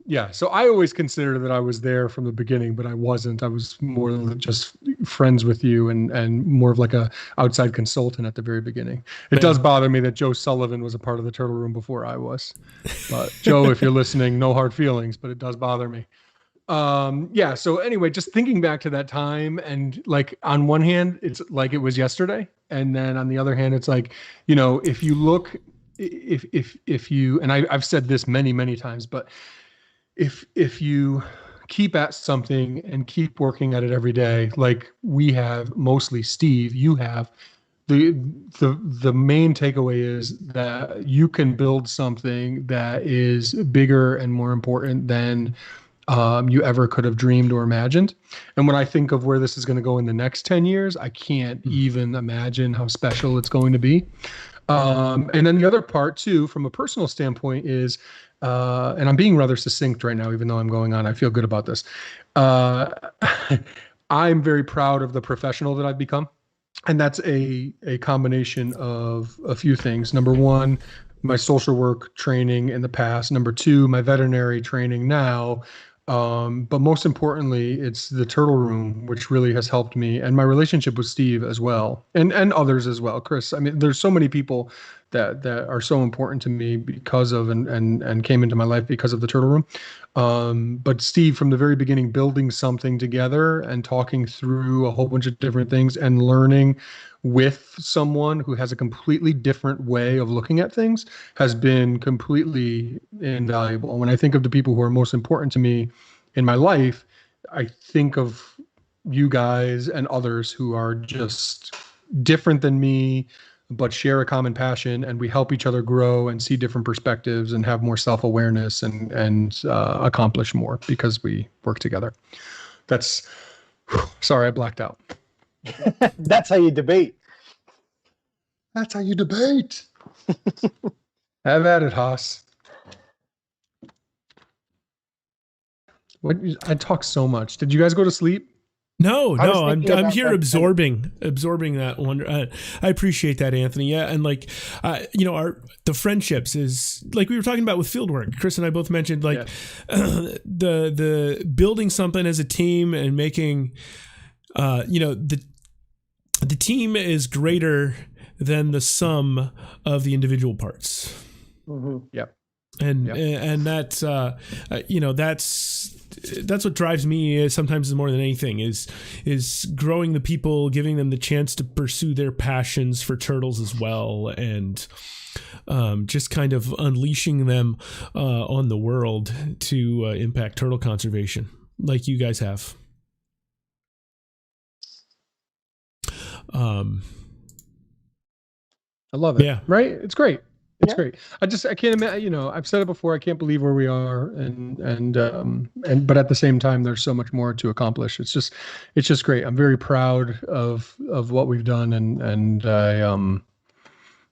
B: yeah, so I always considered that I was there from the beginning, but I wasn't. I was more than just friends with you and more of like a outside consultant at the very beginning. It does bother me that Joe Sullivan was a part of the Turtle Room before I was. But Joe, if you're listening, no hard feelings, but it does bother me. Yeah. So anyway, just thinking back to that time, and like on one hand, it's like it was yesterday. And then on the other hand, it's like, if you look, if you, and I've said this many, many times, but if you keep at something and keep working at it every day, like we have, mostly Steve, you have, the main takeaway is that you can build something that is bigger and more important than you ever could have dreamed or imagined. And when I think of where this is going to go in the next 10 years, I can't even imagine how special it's going to be. And then the other part too, from a personal standpoint is, and I'm being rather succinct right now, even though I'm going on, I feel good about this. I'm very proud of the professional that I've become. And that's a combination of a few things. Number one, my social work training in the past. Number two, my veterinary training now. But most importantly, it's the Turtle Room, which really has helped me, and my relationship with Steve as well, and others as well. Chris, I mean, there's so many people that are so important to me because of and came into my life because of the Turtle Room. But Steve, from the very beginning, building something together and talking through a whole bunch of different things and learning with someone who has a completely different way of looking at things has been completely invaluable. And when I think of the people who are most important to me in my life, I think of you guys and others who are just different than me, but share a common passion, and we help each other grow and see different perspectives and have more self-awareness and accomplish more because we work together. Sorry, I blacked out.
C: That's how you debate.
B: That's how you debate. Have at it, Haas. I talk so much. Did you guys go to sleep?
D: No, I'm here absorbing that wonder. I appreciate that, Anthony. Yeah, and like, the friendships is like we were talking about with fieldwork. Chris and I both mentioned like the building something as a team and making, the team is greater than the sum of the individual parts.
C: Mm-hmm.
B: Yep.
D: And that's that's what drives me sometimes more than anything is growing the people, giving them the chance to pursue their passions for turtles as well, and just kind of unleashing them on the world to impact turtle conservation, like you guys have.
B: I love it.
D: Yeah.
B: Right? It's great. It's great. I can't imagine, I've said it before. I can't believe where we are. But at the same time, there's so much more to accomplish. It's just great. I'm very proud of what we've done.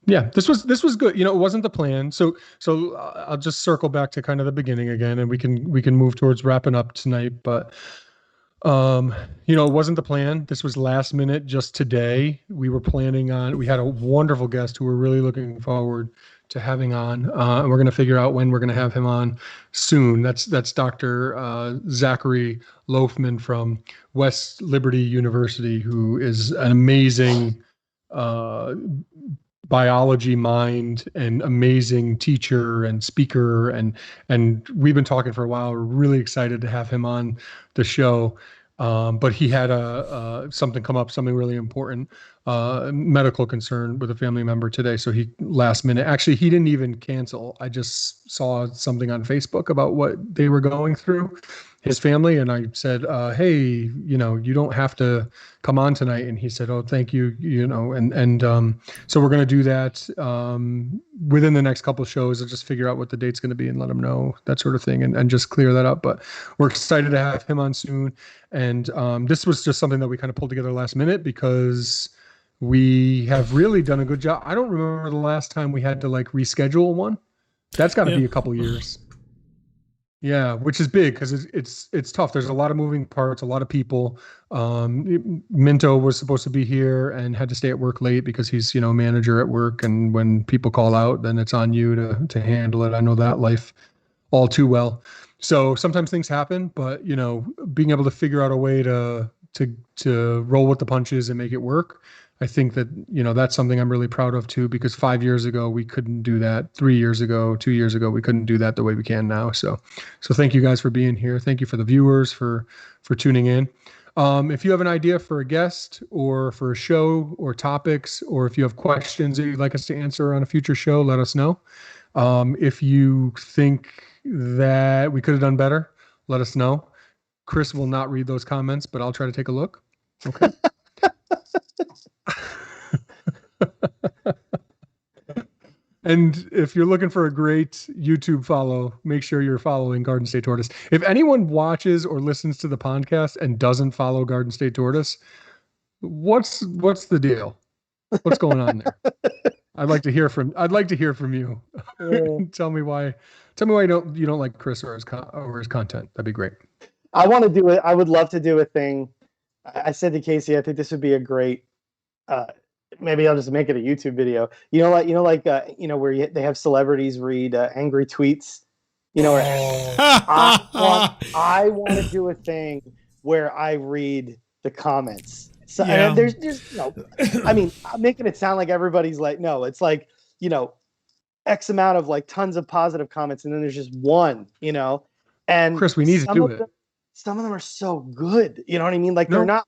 B: This was good. It wasn't the plan. So I'll just circle back to kind of the beginning again, and we can move towards wrapping up tonight. But it wasn't the plan. This was last minute, just today. We had a wonderful guest who we're really looking forward to having on. And we're going to figure out when we're going to have him on soon. That's Dr. Zachary Loafman from West Liberty University, who is an amazing biology mind and amazing teacher and speaker. And we've been talking for a while. We're really excited to have him on the show. But he had something come up, something really important, medical concern with a family member today. So he last minute, actually, he didn't even cancel. I just saw something on Facebook about what they were going through, his family. And I said, hey, you don't have to come on tonight. And he said, oh, thank you. So we're going to do that within the next couple of shows. I'll just figure out what the date's going to be and let him know, that sort of thing, and just clear that up. But we're excited to have him on soon. And this was just something that we kind of pulled together last minute because we have really done a good job. I don't remember the last time we had to reschedule one. That's got to be a couple years. Yeah, which is big because it's tough. There's a lot of moving parts, a lot of people. Minto was supposed to be here and had to stay at work late because he's manager at work, and when people call out, then it's on you to handle it. I know that life all too well. So sometimes things happen, but being able to figure out a way to roll with the punches and make it work, I think that, that's something I'm really proud of too, because 5 years ago, we couldn't do that. 3 years ago, 2 years ago, we couldn't do that the way we can now. So thank you guys for being here. Thank you for the viewers for tuning in. If you have an idea for a guest or for a show or topics, or if you have questions that you'd like us to answer on a future show, let us know. If you think that we could have done better, let us know. Chris will not read those comments, but I'll try to take a look. Okay. And if you're looking for a great YouTube follow, make sure you're following Garden State Tortoise. If anyone watches or listens to the podcast and doesn't follow Garden State Tortoise, what's the deal? What's going on there? I'd like to hear from you. Yeah. Tell me why you don't like Chris or his content. That'd be great.
C: I want to do it. I would love to do a thing. I said to Casey, I think this would be a great. Maybe I'll just make it a YouTube video. Where they have celebrities read angry tweets. I want to do a thing where I read the comments. So
D: yeah.
C: There's I mean, I'm making it sound like everybody's no, it's X amount of tons of positive comments, and then there's just one, and
B: Chris, we need to do it.
C: Some of them are so good. You know what I mean? They're not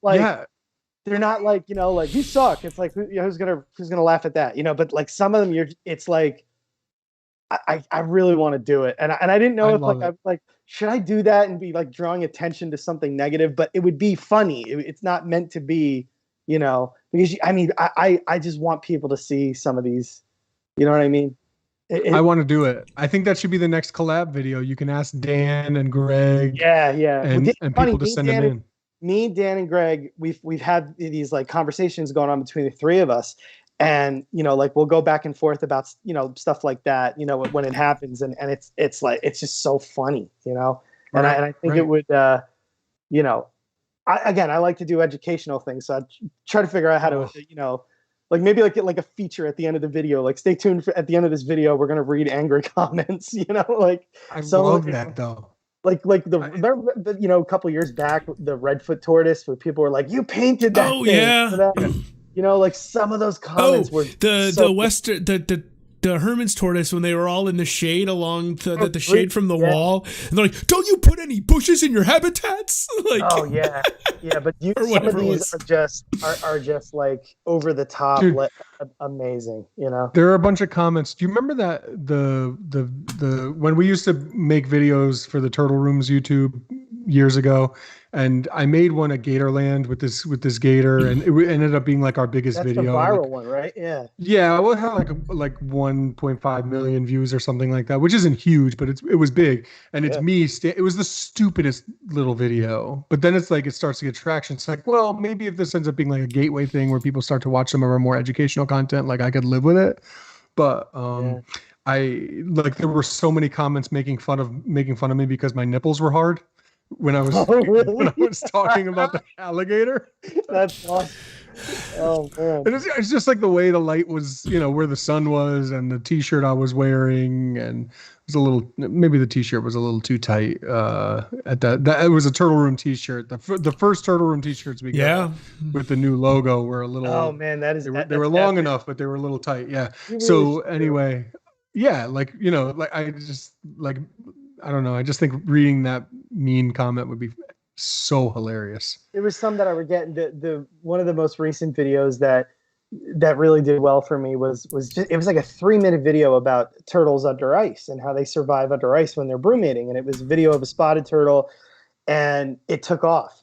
C: they're not you suck. It's who's gonna laugh at that? But some of them it's I really want to do it. And I didn't know if should I do that and be drawing attention to something negative, but it would be funny. It's not meant to be, because I just want people to see some of these, you know what I mean?
B: I want to do it. I think that should be the next collab video. You can ask Dan and Greg.
C: Yeah.
B: And people to send them in.
C: Me, Dan, and Greg, we've had these conversations going on between the three of us, and we'll go back and forth about stuff like that, when it happens, and it's just so funny, and I think it would, I like to do educational things, so I try to figure out how to, maybe like a feature at the end of the video, stay tuned at the end of this video, we're gonna read angry comments,
B: I love that though.
C: Remember a couple years back, the Redfoot tortoise, where people were you painted that.
D: Oh yeah.
C: Some of those comments were
D: the Herman's tortoise, when they were all in the shade along the shade from the wall, and they're don't you put any bushes in your habitats?
C: Oh yeah. Yeah, but
D: Or
C: some of
D: whatever it
C: these
D: was.
C: are just like over the top,
B: Dude.
C: amazing. You know.
B: There are a bunch of comments. Do you remember that the when we used to make videos for the Turtle Rooms YouTube years ago, and I made one at Gatorland with this gator, and it ended up being like our biggest
C: That's the
B: video.
C: viral
B: Like,
C: one, right? Yeah.
B: yeah, well, it had like 1.5 million views or something like that, which isn't huge, but it was big. And it's
C: Yeah.
B: me. It was the stupidest little video, but then it's like it starts to get traction. It's like, well, maybe if this ends up being like a gateway thing where people start to watch some of our more educational content, like I could live with it. But
C: Yeah.
B: I like there were so many comments making fun of me because my nipples were hard when I was
C: Oh, really?
B: when I was talking about the alligator.
C: That's awesome. Oh man.
B: And it's just like the way the light was, where the sun was, and the t-shirt I was wearing, and it was a little, maybe the t-shirt was a little too tight. At that it was a Turtle Room t-shirt. The first Turtle Room t-shirts we got with the new logo were a little.
C: Oh man,
B: they were long enough, but they were a little tight. Yeah. So anyway, yeah, like like I just like I don't know. I just think reading that mean comment would be so hilarious.
C: There was some that I were getting. The one of the most recent videos that really did well for me was just, it was like a 3-minute video about turtles under ice and how they survive under ice when they're brumating, and it was a video of a spotted turtle, and it took off.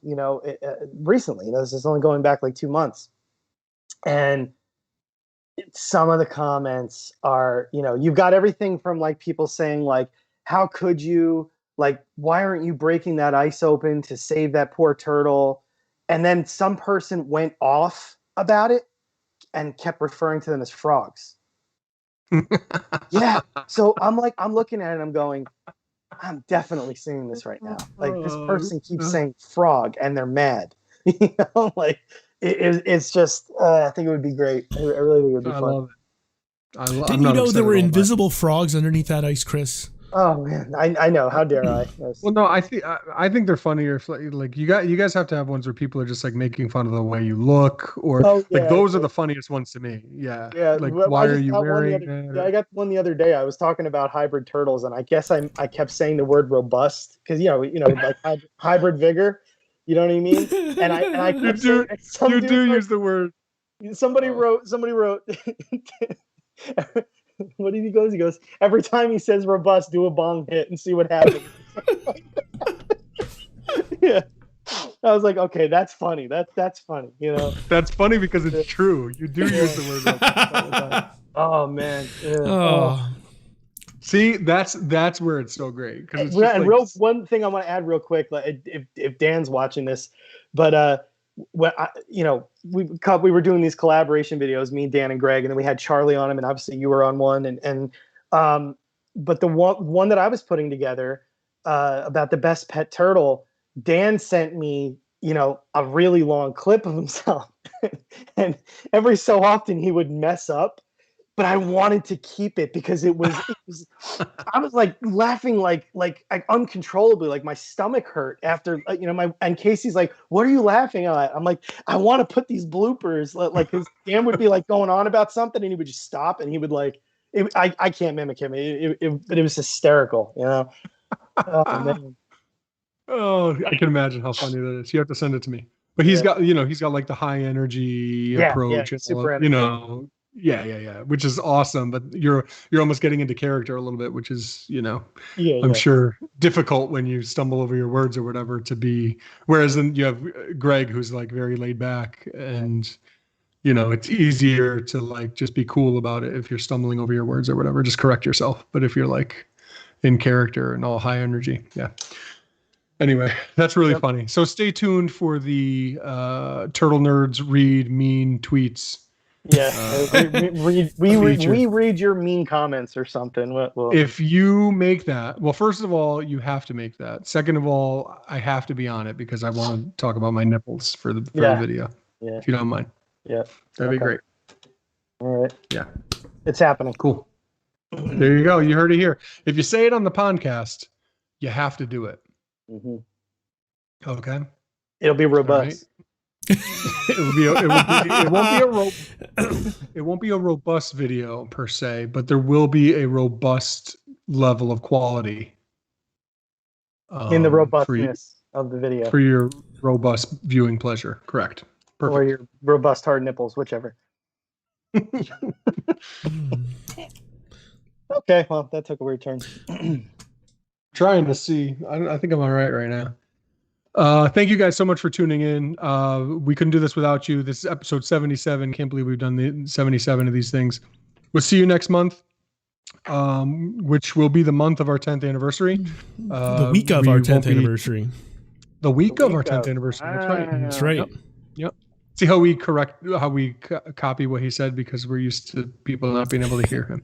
C: Recently. This is only going back like 2 months, and some of the comments are, you've got everything from like people saying like, how could you? Like, why aren't you breaking that ice open to save that poor turtle? And then some person went off about it and kept referring to them as frogs. Yeah. So I'm looking at it and I'm going, I'm definitely seeing this right now. Like, this person keeps saying frog and they're mad. Like it's just, I think it would be great. I really think it would be fun.
B: I love it.
D: Didn't you know there were invisible frogs underneath that ice, Chris?
C: Oh man, I know. How dare I? Yes.
B: Well, no, I think they're funnier. If, like you guys have to have ones where people are just like making fun of the way you look, or like those are the funniest ones to me. Yeah.
C: Yeah.
B: Like, why are you wearing
C: that? I got one the other day. I was talking about hybrid turtles, and I guess I kept saying the word robust because like hybrid vigor. You know what I mean? And I kept saying,
B: you do use the word.
C: Somebody wrote. What did he goes? He goes, every time he says robust, do a bong hit and see what happens. Yeah. I was like, okay, that's funny. That's funny, That's
B: funny because it's true. You do use the word robust.
C: Oh man. Yeah.
B: Oh. See, that's where it's so great.
C: One thing I want to add real quick, like, if Dan's watching this, but when we were doing these collaboration videos, me, Dan, and Greg, and then we had Charlie on them, and obviously you were on one, but the one that I was putting together about the best pet turtle, Dan sent me a really long clip of himself, and every so often he would mess up, but I wanted to keep it because it was I was like laughing like uncontrollably, like my stomach hurt after and Casey's like, what are you laughing at? I'm like, I want to put these bloopers, like, his Dan would be like going on about something and he would just stop and he would like I can't mimic him, but it was hysterical, Oh man.
B: Oh, I can imagine how funny that is. You have to send it to me. But he's got like the high energy approach, and
C: super
B: Yeah, which is awesome. But you're almost getting into character a little bit, which is, I'm sure difficult when you stumble over your words or whatever to be. Whereas then you have Greg, who's like very laid back, and it's easier to like just be cool about it if you're stumbling over your words or whatever. Just correct yourself. But if you're like in character and all high energy, yeah. Anyway, that's really funny. So stay tuned for the Turtle Nerds read mean tweets.
C: Yeah, we read your mean comments or something. Well,
B: if you make that, well, first of all, you have to make that. Second of all, I have to be on it because I want to talk about my nipples for the video.
C: Yeah,
B: if you don't mind.
C: Yeah,
B: that'd be great.
C: All right.
B: Yeah,
C: it's happening.
B: Cool. There you go. You heard it here. If you say it on the podcast, you have to do it.
C: Mm-hmm.
B: Okay.
C: It'll be robust.
B: It won't be a robust video per se, but there will be a robust level of quality
C: in the robustness. of the video.
B: For your robust viewing pleasure. Correct. Perfect.
C: Or your robust hard nipples, whichever. Okay, well, that took a weird turn.
B: Trying to see. I think I'm all right now. Thank you guys so much for tuning in. We couldn't do this without you. This is episode 77. Can't believe we've done the 77 of these things. We'll see you next month, which will be the month of our 10th anniversary.
D: The week of our 10th anniversary.
B: The week of our 10th anniversary. That's right.
D: That's right.
B: Yep. See how we copy what he said, because we're used to people not being able to hear him.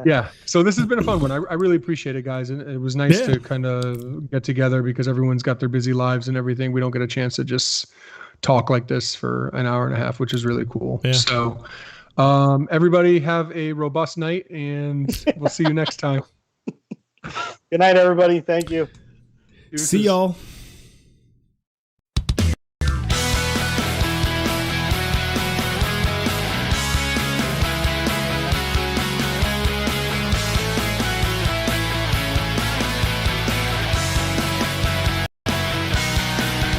B: Yeah. So this has been a fun one. I really appreciate it, guys. And it was nice to kind of get together, because everyone's got their busy lives and everything. We don't get a chance to just talk like this for an hour and a half, which is really cool. Yeah. So everybody have a robust night, and we'll see you next time.
C: Good night, everybody. Thank you.
D: See y'all.